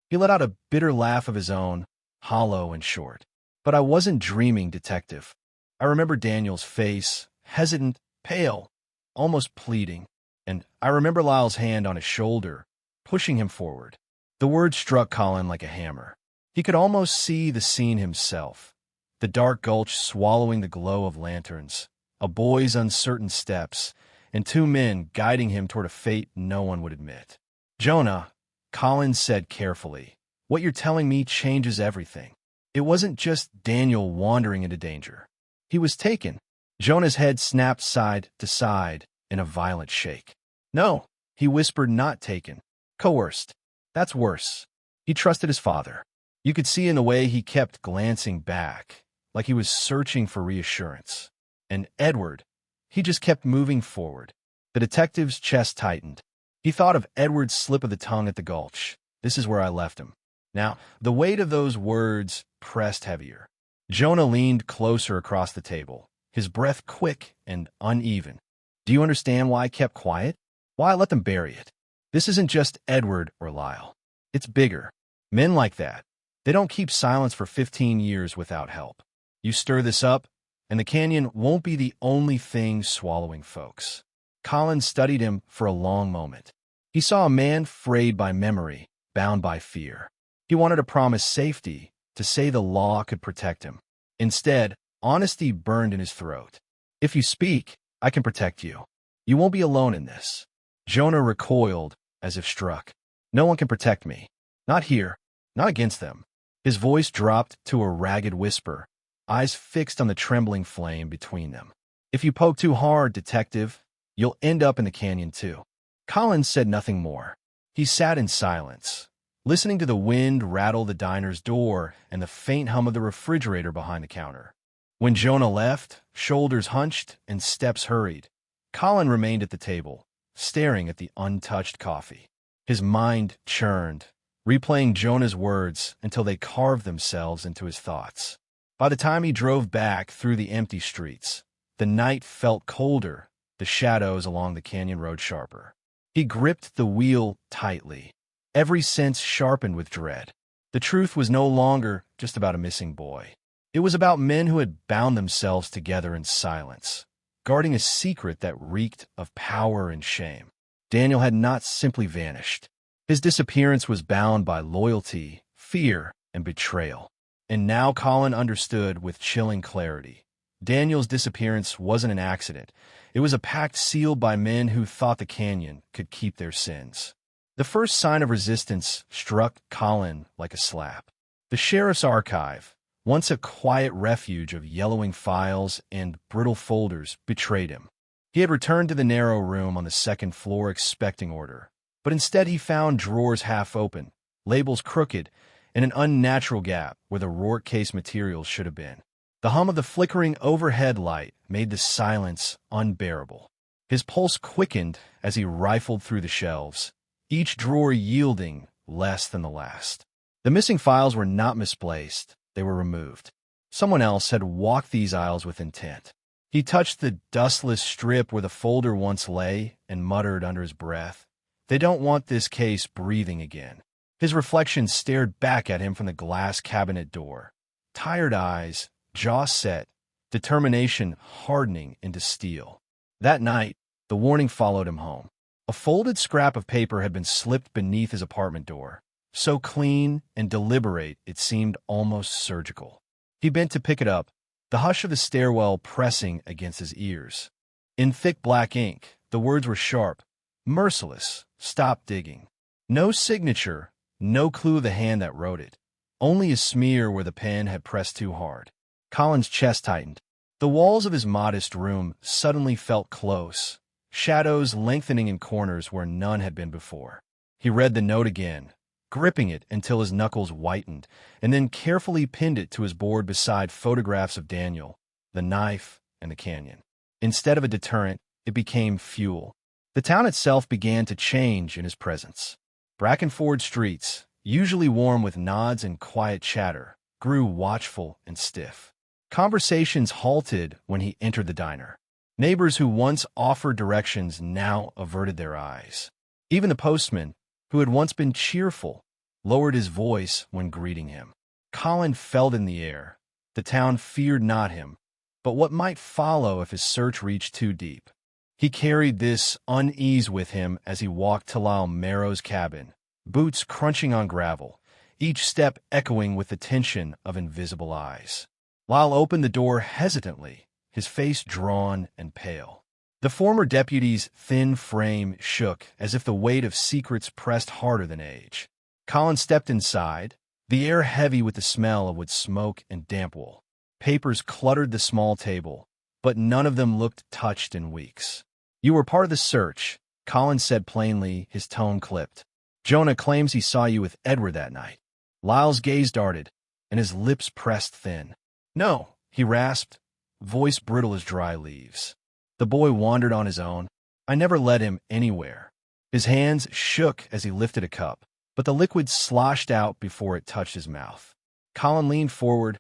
He let out a bitter laugh of his own, hollow and short. But I wasn't dreaming, detective. I remember Daniel's face, hesitant, pale, almost pleading, and I remember Lyle's hand on his shoulder, pushing him forward. The words struck Colin like a hammer. He could almost see the scene himself, the dark gulch swallowing the glow of lanterns, a boy's uncertain steps, and two men guiding him toward a fate no one would admit. Jonah, Colin said carefully, what you're telling me changes everything. It wasn't just Daniel wandering into danger. He was taken. Jonah's head snapped side to side in a violent shake. No, he whispered, not taken. Coerced. That's worse. He trusted his father. You could see in the way he kept glancing back, like he was searching for reassurance. And Edward, he just kept moving forward. The detective's chest tightened. He thought of Edward's slip of the tongue at the gulch. This is where I left him. Now, the weight of those words pressed heavier. Jonah leaned closer across the table, his breath quick and uneven. Do you understand why I kept quiet? Why I let them bury it? This isn't just Edward or Lyle. It's bigger. Men like that, they don't keep silence for 15 years without help. You stir this up, and the canyon won't be the only thing swallowing folks. Colin studied him for a long moment. He saw a man frayed by memory, bound by fear. He wanted to promise safety, to say the law could protect him. Instead, honesty burned in his throat. If you speak, I can protect you. You won't be alone in this. Jonah recoiled, as if struck. No one can protect me. Not here. Not against them. His voice dropped to a ragged whisper, eyes fixed on the trembling flame between them. If you poke too hard, detective, you'll end up in the canyon too. Collins said nothing more. He sat in silence, listening to the wind rattle the diner's door and the faint hum of the refrigerator behind the counter. When Jonah left, shoulders hunched and steps hurried, Colin remained at the table, staring at the untouched coffee. His mind churned, replaying Jonah's words until they carved themselves into his thoughts. By the time he drove back through the empty streets, the night felt colder, the shadows along the canyon road sharper. He gripped the wheel tightly, every sense sharpened with dread. The truth was no longer just about a missing boy. It was about men who had bound themselves together in silence, guarding a secret that reeked of power and shame. Daniel had not simply vanished. His disappearance was bound by loyalty, fear, and betrayal. And now Colin understood with chilling clarity. Daniel's disappearance wasn't an accident. It was a pact sealed by men who thought the canyon could keep their sins. The first sign of resistance struck Colin like a slap. The sheriff's archive, once a quiet refuge of yellowing files and brittle folders, betrayed him. He had returned to the narrow room on the second floor expecting order, but instead he found drawers half open, labels crooked, and an unnatural gap where the Rourke case materials should have been. The hum of the flickering overhead light made the silence unbearable. His pulse quickened as he rifled through the shelves, each drawer yielding less than the last. The missing files were not misplaced, they were removed. Someone else had walked these aisles with intent. He touched the dustless strip where the folder once lay and muttered under his breath, "They don't want this case breathing again." His reflection stared back at him from the glass cabinet door. Tired eyes, jaw set, determination hardening into steel. That night, the warning followed him home. A folded scrap of paper had been slipped beneath his apartment door, so clean and deliberate it seemed almost surgical. He bent to pick it up, the hush of the stairwell pressing against his ears. In thick black ink, the words were sharp, merciless, "Stop digging." No signature, no clue of the hand that wrote it, only a smear where the pen had pressed too hard. Colin's chest tightened. The walls of his modest room suddenly felt close, shadows lengthening in corners where none had been before. He read the note again, gripping it until his knuckles whitened, and then carefully pinned it to his board beside photographs of Daniel, the knife, and the canyon. Instead of a deterrent, it became fuel. The town itself began to change in his presence. Brackenford streets, usually warm with nods and quiet chatter, grew watchful and stiff. Conversations halted when he entered the diner. Neighbors who once offered directions now averted their eyes. Even the postman, who had once been cheerful, lowered his voice when greeting him. Colin felt in the air. The town feared not him, but what might follow if his search reached too deep? He carried this unease with him as he walked to Lyle Marrow's cabin, boots crunching on gravel, each step echoing with the tension of invisible eyes. Lyle opened the door hesitantly, his face drawn and pale. The former deputy's thin frame shook as if the weight of secrets pressed harder than age. Colin stepped inside, the air heavy with the smell of wood smoke and damp wool. Papers cluttered the small table, but none of them looked touched in weeks. "You were part of the search," Colin said plainly, his tone clipped. "Jonah claims he saw you with Edward that night." Lyle's gaze darted, and his lips pressed thin. "No," he rasped, voice brittle as dry leaves. "The boy wandered on his own. I never led him anywhere." His hands shook as he lifted a cup, but the liquid sloshed out before it touched his mouth. Colin leaned forward,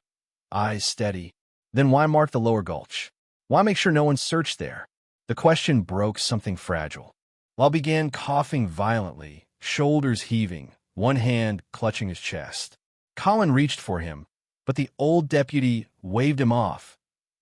eyes steady. "Then why mark the lower gulch? Why make sure no one searched there?" The question broke something fragile. Lyle began coughing violently, shoulders heaving, one hand clutching his chest. Colin reached for him, but the old deputy waved him off,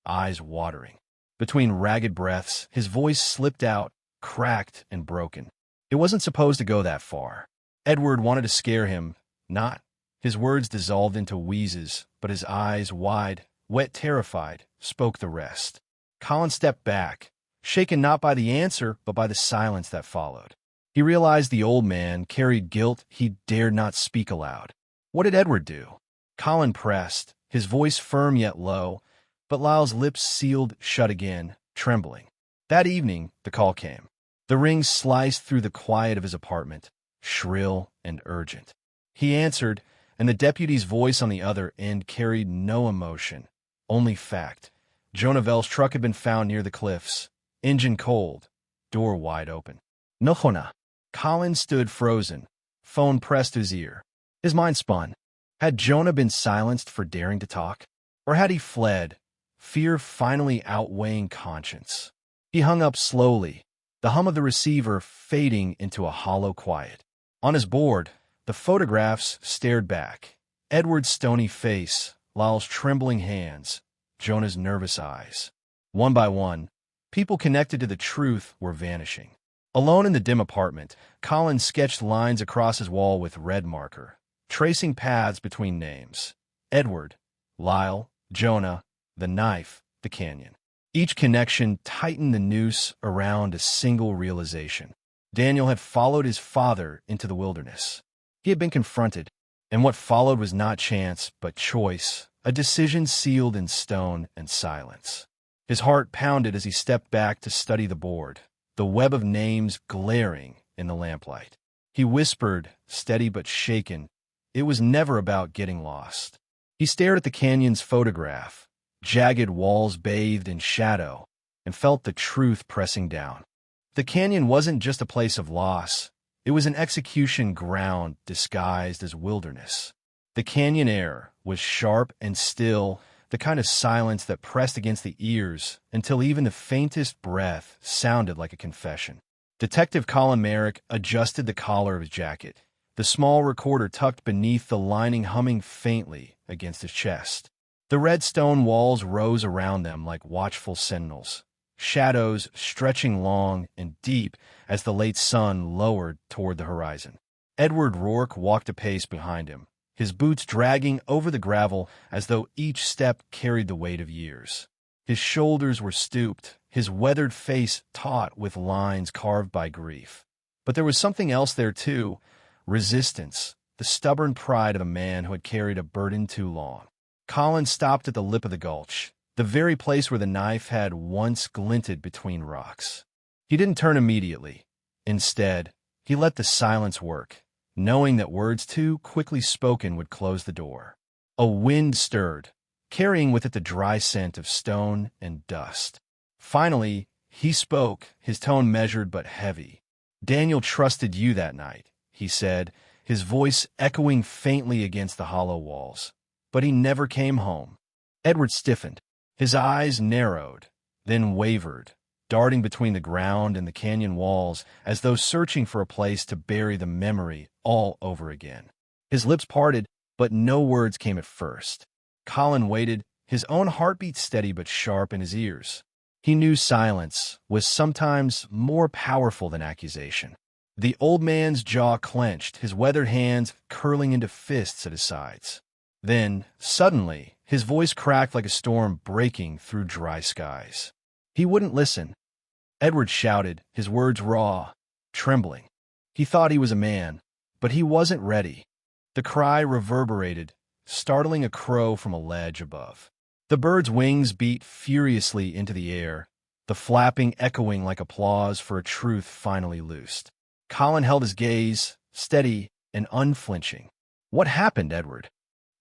eyes watering. Between ragged breaths, his voice slipped out, cracked and broken. "It wasn't supposed to go that far. Edward wanted to scare him, not—" His words dissolved into wheezes, but his eyes, wide, wet, terrified, spoke the rest. Colin stepped back, shaken not by the answer but by the silence that followed. He realized the old man carried guilt he dared not speak aloud. What did Edward do? Colin pressed, his voice firm yet low, but Lyle's lips sealed shut again, trembling. That evening, the call came. The ring sliced through the quiet of his apartment, shrill and urgent. He answered, and the deputy's voice on the other end carried no emotion, only fact. Jonah Vell's truck had been found near the cliffs, engine cold, door wide open. "No, Jonah." Colin stood frozen, phone pressed to his ear. His mind spun. Had Jonah been silenced for daring to talk? Or had he fled, fear finally outweighing conscience? He hung up slowly, the hum of the receiver fading into a hollow quiet. On his board, the photographs stared back. Edward's stony face, Lyle's trembling hands, Jonah's nervous eyes. One by one, people connected to the truth were vanishing. Alone in the dim apartment, Colin sketched lines across his wall with red marker, tracing paths between names. Edward, Lyle, Jonah, the knife, the canyon. Each connection tightened the noose around a single realization. Daniel had followed his father into the wilderness. He had been confronted, and what followed was not chance but choice, a decision sealed in stone and silence. His heart pounded as he stepped back to study the board, the web of names glaring in the lamplight. He whispered, steady but shaken, it was never about getting lost. He stared at the canyon's photograph, jagged walls bathed in shadow, and felt the truth pressing down. The canyon wasn't just a place of loss. It was an execution ground disguised as wilderness. The canyon air was sharp and still, the kind of silence that pressed against the ears until even the faintest breath sounded like a confession. Detective Colin Merrick adjusted the collar of his jacket, the small recorder tucked beneath the lining humming faintly against his chest. The red stone walls rose around them like watchful sentinels, shadows stretching long and deep as the late sun lowered toward the horizon. Edward Rourke walked a pace behind him, his boots dragging over the gravel as though each step carried the weight of years. His shoulders were stooped, his weathered face taut with lines carved by grief. But there was something else there too, resistance, the stubborn pride of a man who had carried a burden too long. Colin stopped at the lip of the gulch, the very place where the knife had once glinted between rocks. He didn't turn immediately. Instead, he let the silence work, knowing that words too quickly spoken would close the door. A wind stirred, carrying with it the dry scent of stone and dust. Finally, he spoke, his tone measured but heavy. "Daniel trusted you that night," he said, his voice echoing faintly against the hollow walls. "But he never came home." Edward stiffened. His eyes narrowed, then wavered, darting between the ground and the canyon walls as though searching for a place to bury the memory all over again. His lips parted, but no words came at first. Colin waited, his own heartbeat steady but sharp in his ears. He knew silence was sometimes more powerful than accusation. The old man's jaw clenched, his weathered hands curling into fists at his sides. Then, suddenly, his voice cracked like a storm breaking through dry skies. He wouldn't listen. Edward shouted, his words raw, trembling. He thought he was a man, but he wasn't ready. The cry reverberated, startling a crow from a ledge above. The bird's wings beat furiously into the air, the flapping echoing like applause for a truth finally loosed. Colin held his gaze, steady and unflinching. "What happened, Edward?"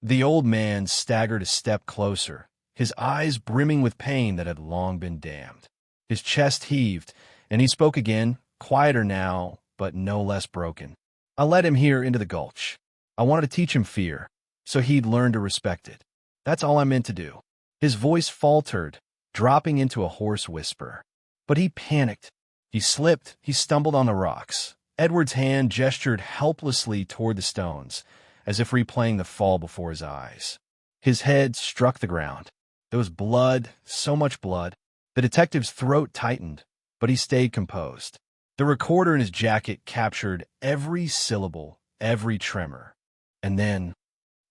The old man staggered a step closer, his eyes brimming with pain that had long been dammed. His chest heaved, and he spoke again, quieter now, but no less broken. "I led him here into the gulch. I wanted to teach him fear, so he'd learn to respect it. That's all I meant to do." His voice faltered, dropping into a hoarse whisper. But he panicked. He slipped, he stumbled on the rocks. Edward's hand gestured helplessly toward the stones, as if replaying the fall before his eyes. His head struck the ground. There was blood, so much blood. The detective's throat tightened, but he stayed composed. The recorder in his jacket captured every syllable, every tremor. And then,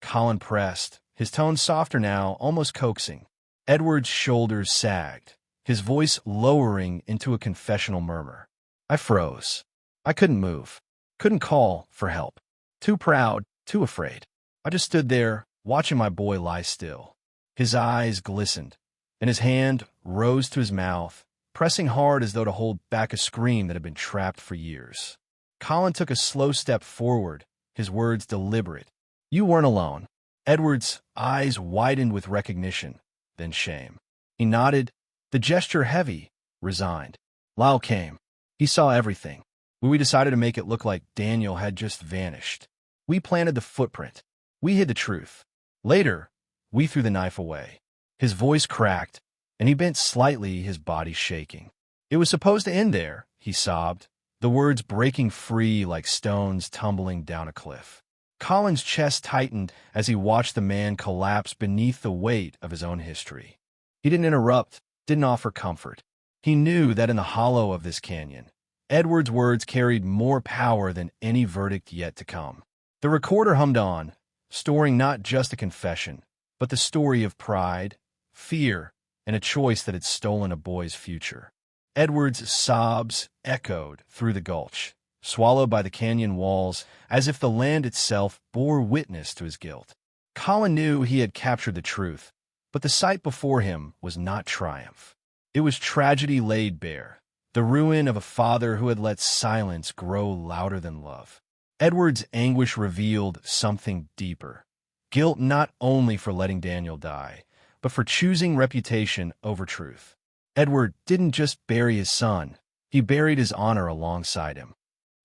Colin pressed, his tone softer now, almost coaxing. Edward's shoulders sagged, his voice lowering into a confessional murmur. I froze. I couldn't move, couldn't call for help. Too proud, too afraid. I just stood there, watching my boy lie still. His eyes glistened, and his hand rose to his mouth, pressing hard as though to hold back a scream that had been trapped for years. Colin took a slow step forward, his words deliberate. You weren't alone. Edward's eyes widened with recognition, then shame. He nodded, the gesture heavy, resigned. Lyle came. He saw everything. We decided to make it look like Daniel had just vanished. We planted the footprint. We hid the truth. Later, we threw the knife away. His voice cracked, and he bent slightly, his body shaking. It was supposed to end there, he sobbed, the words breaking free like stones tumbling down a cliff. Colin's chest tightened as he watched the man collapse beneath the weight of his own history. He didn't interrupt, didn't offer comfort. He knew that in the hollow of this canyon, Edward's words carried more power than any verdict yet to come. The recorder hummed on, storing not just a confession, but the story of pride, fear, and a choice that had stolen a boy's future. Edward's sobs echoed through the gulch, swallowed by the canyon walls, as if the land itself bore witness to his guilt. Colin knew he had captured the truth, but the sight before him was not triumph. It was tragedy laid bare, the ruin of a father who had let silence grow louder than love. Edward's anguish revealed something deeper. Guilt not only for letting Daniel die, but for choosing reputation over truth. Edward didn't just bury his son, he buried his honor alongside him.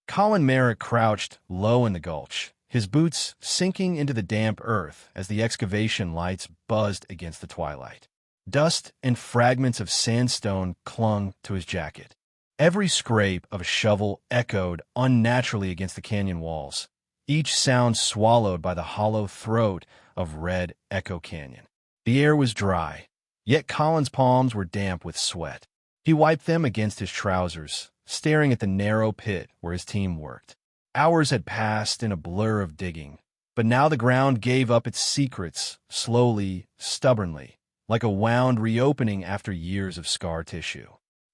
Colin Merrick crouched low in the gulch, his boots sinking into the damp earth as the excavation lights buzzed against the twilight. Dust and fragments of sandstone clung to his jacket. Every scrape of a shovel echoed unnaturally against the canyon walls, each sound swallowed by the hollow throat of Red Echo Canyon. The air was dry, yet Colin's palms were damp with sweat. He wiped them against his trousers, staring at the narrow pit where his team worked. Hours had passed in a blur of digging, but now the ground gave up its secrets, slowly, stubbornly, like a wound reopening after years of scar tissue.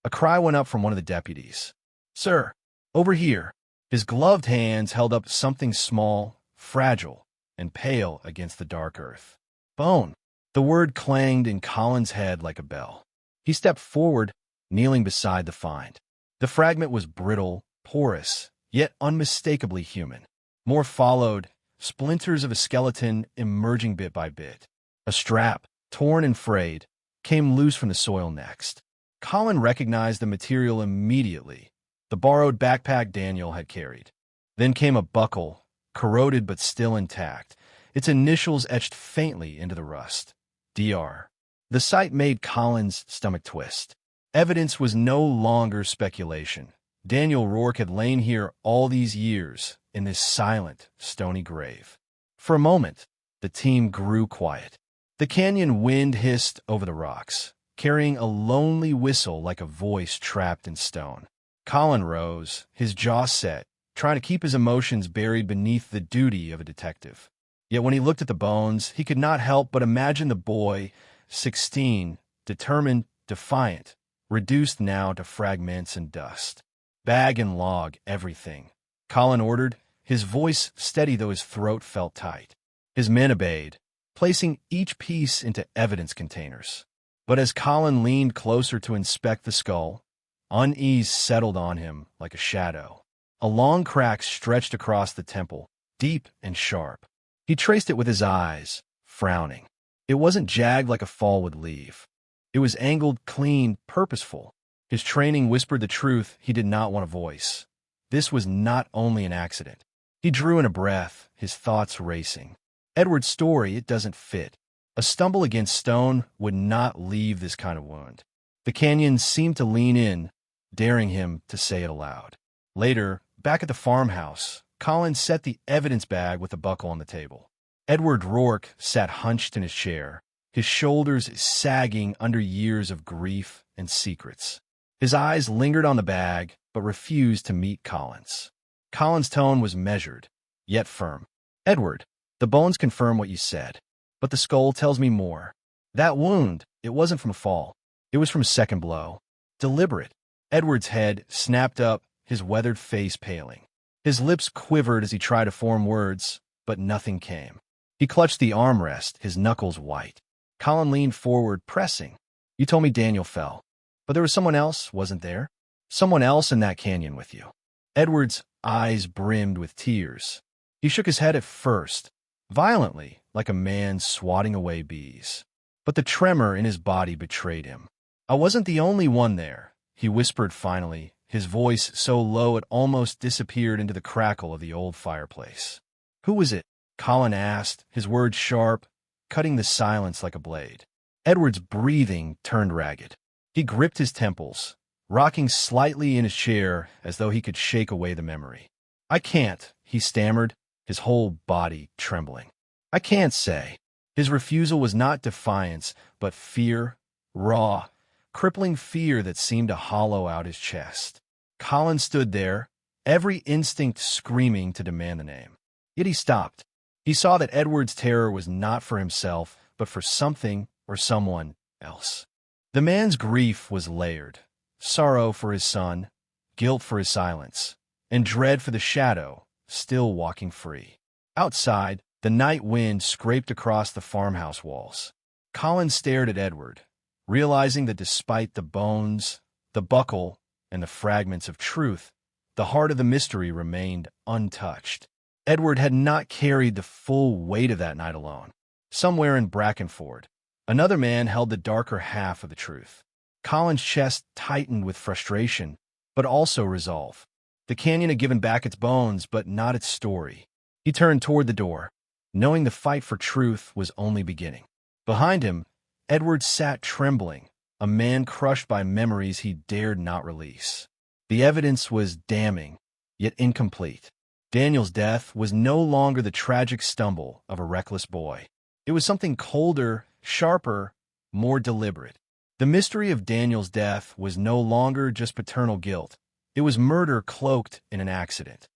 A cry went up from one of the deputies. Sir, over here. His gloved hands held up something small, fragile, and pale against the dark earth. Bone. The word clanged in Colin's head like a bell. He stepped forward, kneeling beside the find. The fragment was brittle, porous, yet unmistakably human. More followed, splinters of a skeleton emerging bit by bit. A strap, torn and frayed, came loose from the soil next. Colin recognized the material immediately, the borrowed backpack Daniel had carried. Then came a buckle, corroded but still intact, its initials etched faintly into the rust. DR. The sight made Colin's stomach twist. Evidence was no longer speculation. Daniel Rourke had lain here all these years, in this silent, stony grave. For a moment, the team grew quiet. The canyon wind hissed over the rocks, carrying a lonely whistle like a voice trapped in stone. Colin rose, his jaw set, trying to keep his emotions buried beneath the duty of a detective. Yet when he looked at the bones, he could not help but imagine the boy, 16, determined, defiant, reduced now to fragments and dust. "Bag and log everything," Colin ordered, his voice steady though his throat felt tight. His men obeyed, placing each piece into evidence containers. But as Colin leaned closer to inspect the skull, unease settled on him like a shadow. A long crack stretched across the temple, deep and sharp. He traced it with his eyes, frowning. It wasn't jagged like a fall would leave. It was angled, clean, purposeful. His training whispered the truth he did not want to voice. This was not only an accident. He drew in a breath, his thoughts racing. Edward's story, it doesn't fit. A stumble against stone would not leave this kind of wound. The canyon seemed to lean in, daring him to say it aloud. Later, back at the farmhouse, Colin set the evidence bag with the buckle on the table. Edward Rourke sat hunched in his chair, his shoulders sagging under years of grief and secrets. His eyes lingered on the bag, but refused to meet Colin's. Colin's tone was measured, yet firm. "Edward, the bones confirm what you said, but the skull tells me more. That wound, it wasn't from a fall. It was from a second blow. Deliberate." Edward's head snapped up, his weathered face paling. His lips quivered as he tried to form words, but nothing came. He clutched the armrest, his knuckles white. Colin leaned forward, pressing. "You told me Daniel fell. But there was someone else, wasn't there? Someone else in that canyon with you." Edward's eyes brimmed with tears. He shook his head at first, violently, like a man swatting away bees. But the tremor in his body betrayed him. "I wasn't the only one there," he whispered finally, his voice so low it almost disappeared into the crackle of the old fireplace. "Who was it?" Colin asked, his words sharp, cutting the silence like a blade. Edward's breathing turned ragged. He gripped his temples, rocking slightly in his chair as though he could shake away the memory. "I can't," he stammered, his whole body trembling. "I can't say." His refusal was not defiance, but fear, raw, crippling fear that seemed to hollow out his chest. Colin stood there, every instinct screaming to demand the name. Yet he stopped. He saw that Edward's terror was not for himself, but for something or someone else. The man's grief was layered. Sorrow for his son, guilt for his silence, and dread for the shadow, still walking free. Outside, the night wind scraped across the farmhouse walls. Colin stared at Edward, realizing that despite the bones, the buckle, and the fragments of truth, the heart of the mystery remained untouched. Edward had not carried the full weight of that night alone. Somewhere in Brackenford, another man held the darker half of the truth. Colin's chest tightened with frustration, but also resolve. The canyon had given back its bones, but not its story. He turned toward the door, knowing the fight for truth was only beginning. Behind him, Edward sat trembling, a man crushed by memories he dared not release. The evidence was damning, yet incomplete. Daniel's death was no longer the tragic stumble of a reckless boy. It was something colder, sharper, more deliberate. The mystery of Daniel's death was no longer just paternal guilt. It was murder cloaked in an accident.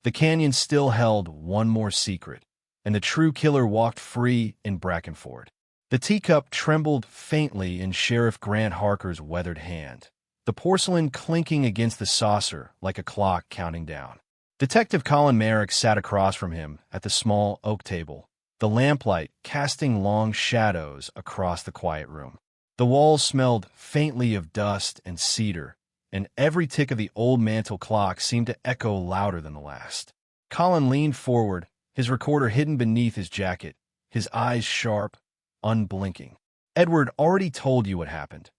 The canyon still held one more secret, and the true killer walked free in Brackenford. The teacup trembled faintly in Sheriff Grant Harker's weathered hand, the porcelain clinking against the saucer like a clock counting down. Detective Colin Merrick sat across from him at the small oak table, the lamplight casting long shadows across the quiet room. The walls smelled faintly of dust and cedar, and every tick of the old mantel clock seemed to echo louder than the last. Colin leaned forward, his recorder hidden beneath his jacket, his eyes sharp, unblinking. "Edward already told you what happened,"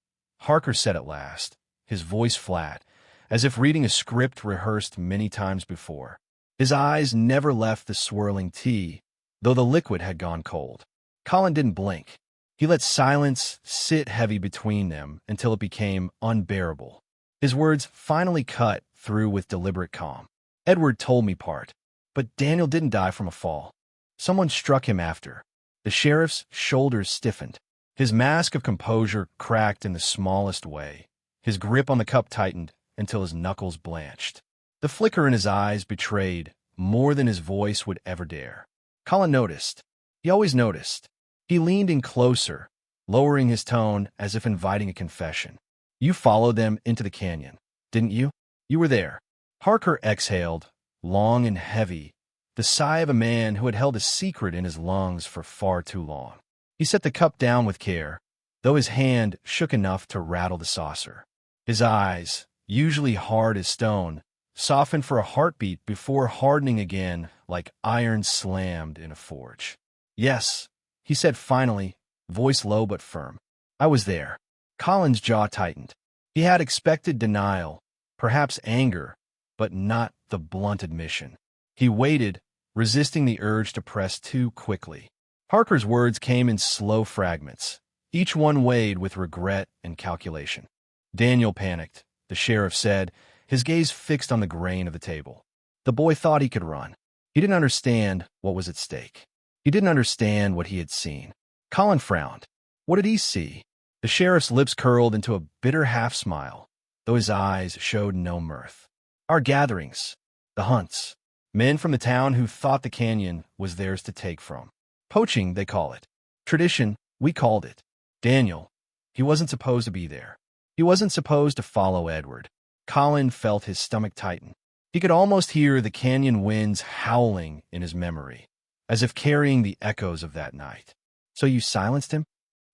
Harker said at last, his voice flat, as if reading a script rehearsed many times before. His eyes never left the swirling tea, though the liquid had gone cold. Colin didn't blink. He let silence sit heavy between them until it became unbearable. His words finally cut through with deliberate calm. Edward told me part, but Daniel didn't die from a fall. Someone struck him after. The sheriff's shoulders stiffened. His mask of composure cracked in the smallest way. His grip on the cup tightened until his knuckles blanched. The flicker in his eyes betrayed more than his voice would ever dare. Colin noticed. He always noticed. He leaned in closer, lowering his tone as if inviting a confession. You followed them into the canyon, didn't you? You were there. Harker exhaled, long and heavy, the sigh of a man who had held a secret in his lungs for far too long. He set the cup down with care, though his hand shook enough to rattle the saucer. His eyes, usually hard as stone, softened for a heartbeat before hardening again like iron slammed in a forge. Yes, he said finally, voice low but firm. I was there. Colin's jaw tightened. He had expected denial, perhaps anger, but not the blunt admission. He waited, resisting the urge to press too quickly. Harker's words came in slow fragments, each one weighed with regret and calculation. Daniel panicked, the sheriff said, his gaze fixed on the grain of the table. The boy thought he could run. He didn't understand what was at stake. He didn't understand what he had seen. Colin frowned. What did he see? The sheriff's lips curled into a bitter half-smile, though his eyes showed no mirth. Our gatherings, the hunts, men from the town who thought the canyon was theirs to take from. Poaching, they call it. Tradition, we called it. Daniel, he wasn't supposed to be there. He wasn't supposed to follow Edward. Colin felt his stomach tighten. He could almost hear the canyon winds howling in his memory, as if carrying the echoes of that night. So you silenced him?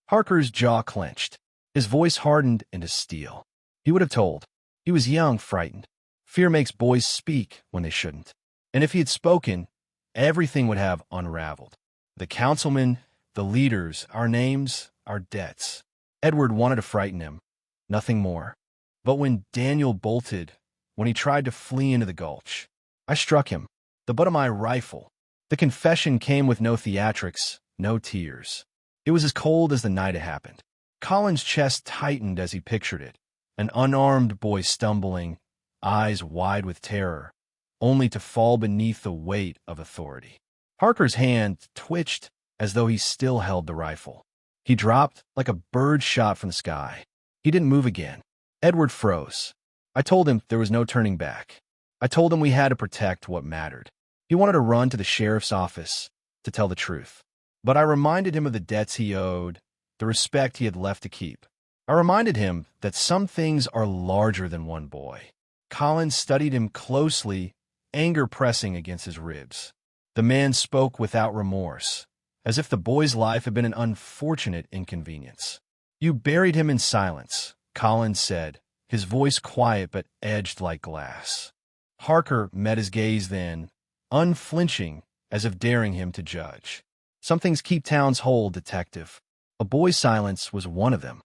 Harker's jaw clenched. His voice hardened into steel. He would have told. He was young, frightened. Fear makes boys speak when they shouldn't. And if he had spoken, everything would have unraveled. The councilmen, the leaders, our names, our debts. Edward wanted to frighten him. Nothing more. But when Daniel bolted, when he tried to flee into the gulch, I struck him, the butt of my rifle. The confession came with no theatrics, no tears. It was as cold as the night it happened. Colin's chest tightened as he pictured it, an unarmed boy stumbling, eyes wide with terror, only to fall beneath the weight of authority. Harker's hand twitched as though he still held the rifle. He dropped like a bird shot from the sky. He didn't move again. Edward froze. I told him there was no turning back. I told him we had to protect what mattered. He wanted to run to the sheriff's office to tell the truth. But I reminded him of the debts he owed, the respect he had left to keep. I reminded him that some things are larger than one boy. Colin studied him closely, anger pressing against his ribs. The man spoke without remorse, as if the boy's life had been an unfortunate inconvenience. You buried him in silence, Colin said, his voice quiet but edged like glass. Harker met his gaze then, unflinching, as if daring him to judge. Some things keep towns whole, detective. A boy's silence was one of them.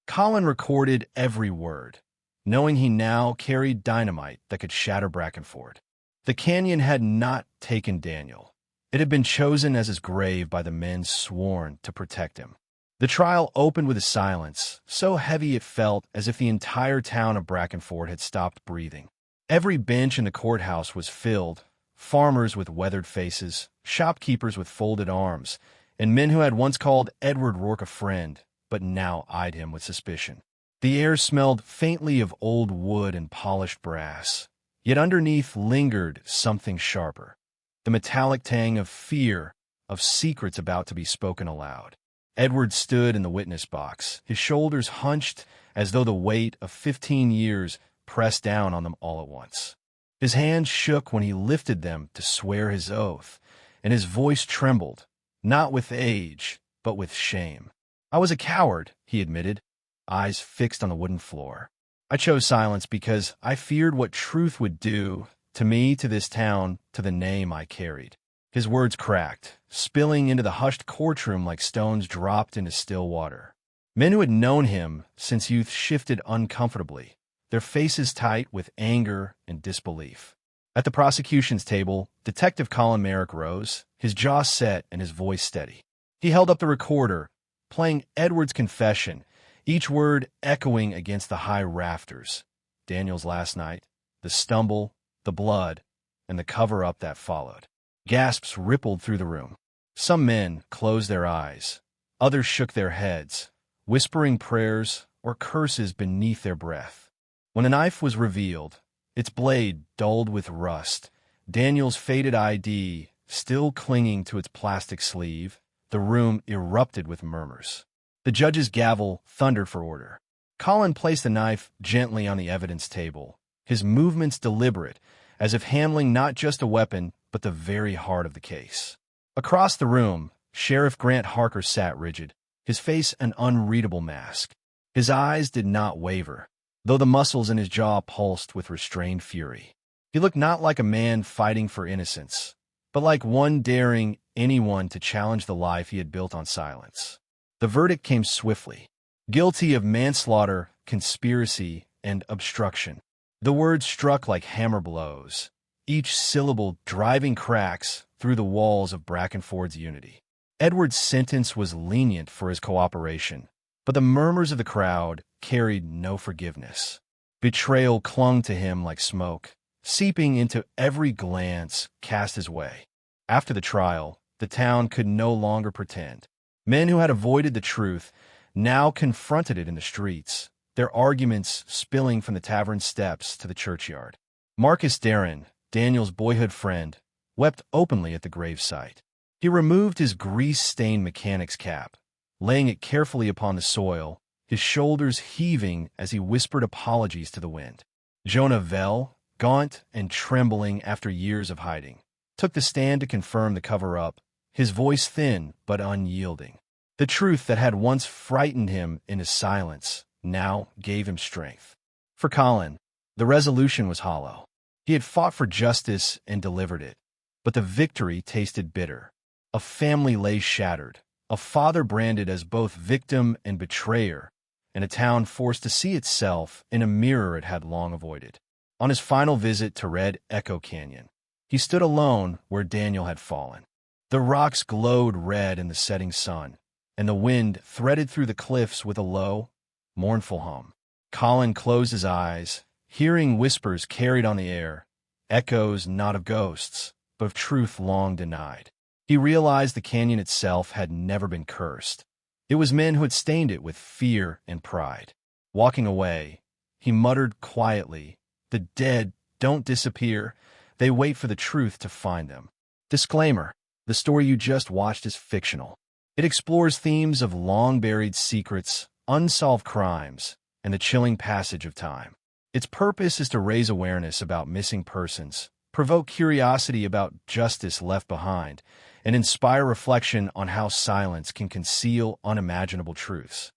Colin recorded every word, knowing he now carried dynamite that could shatter Brackenford. The canyon had not taken Daniel. It had been chosen as his grave by the men sworn to protect him. The trial opened with a silence, so heavy it felt as if the entire town of Brackenford had stopped breathing. Every bench in the courthouse was filled, farmers with weathered faces, shopkeepers with folded arms, and men who had once called Edward Rourke a friend, but now eyed him with suspicion. The air smelled faintly of old wood and polished brass, yet underneath lingered something sharper, the metallic tang of fear, of secrets about to be spoken aloud. Edward stood in the witness box, his shoulders hunched as though the weight of 15 years pressed down on them all at once. His hands shook when he lifted them to swear his oath, and his voice trembled, not with age, but with shame. I was a coward, he admitted, eyes fixed on the wooden floor. I chose silence because I feared what truth would do to me, to this town, to the name I carried. His words cracked, spilling into the hushed courtroom like stones dropped into still water. Men who had known him since youth shifted uncomfortably, their faces tight with anger and disbelief. At the prosecution's table, Detective Colin Merrick rose, his jaw set and his voice steady. He held up the recorder, playing Edward's confession, each word echoing against the high rafters. Daniel's last night, the stumble, the blood, and the cover-up that followed. Gasps rippled through the room. Some men closed their eyes. Others shook their heads, whispering prayers or curses beneath their breath. When the knife was revealed, its blade dulled with rust, Daniel's faded ID still clinging to its plastic sleeve, the room erupted with murmurs. The judge's gavel thundered for order. Colin placed the knife gently on the evidence table, his movements deliberate, as if handling not just a weapon, but the very heart of the case. Across the room, Sheriff Grant Harker sat rigid, his face an unreadable mask. His eyes did not waver, though the muscles in his jaw pulsed with restrained fury. He looked not like a man fighting for innocence, but like one daring anyone to challenge the life he had built on silence. The verdict came swiftly. Guilty of manslaughter, conspiracy, and obstruction. The words struck like hammer blows, each syllable driving cracks through the walls of Brackenford's unity. Edward's sentence was lenient for his cooperation, but the murmurs of the crowd carried no forgiveness. Betrayal clung to him like smoke, seeping into every glance cast his way. After the trial, the town could no longer pretend. Men who had avoided the truth now confronted it in the streets, their arguments spilling from the tavern steps to the churchyard. Marcus Darren, Daniel's boyhood friend, wept openly at the gravesite. He removed his grease-stained mechanic's cap, laying it carefully upon the soil, his shoulders heaving as he whispered apologies to the wind. Jonah Vell, gaunt and trembling after years of hiding, took the stand to confirm the cover-up, his voice thin but unyielding. The truth that had once frightened him into silence now gave him strength. For Colin, the resolution was hollow. He had fought for justice and delivered it, but the victory tasted bitter. A family lay shattered, a father branded as both victim and betrayer, and a town forced to see itself in a mirror it had long avoided. On his final visit to Red Echo Canyon, he stood alone where Daniel had fallen. The rocks glowed red in the setting sun, and the wind threaded through the cliffs with a low, mournful hum. Colin closed his eyes, hearing whispers carried on the air, echoes not of ghosts, but of truth long denied. He realized the canyon itself had never been cursed. It was men who had stained it with fear and pride. Walking away, he muttered quietly, "The dead don't disappear. They wait for the truth to find them." Disclaimer: the story you just watched is fictional. It explores themes of long-buried secrets, unsolved crimes, and the chilling passage of time. Its purpose is to raise awareness about missing persons, provoke curiosity about justice left behind, and inspire reflection on how silence can conceal unimaginable truths.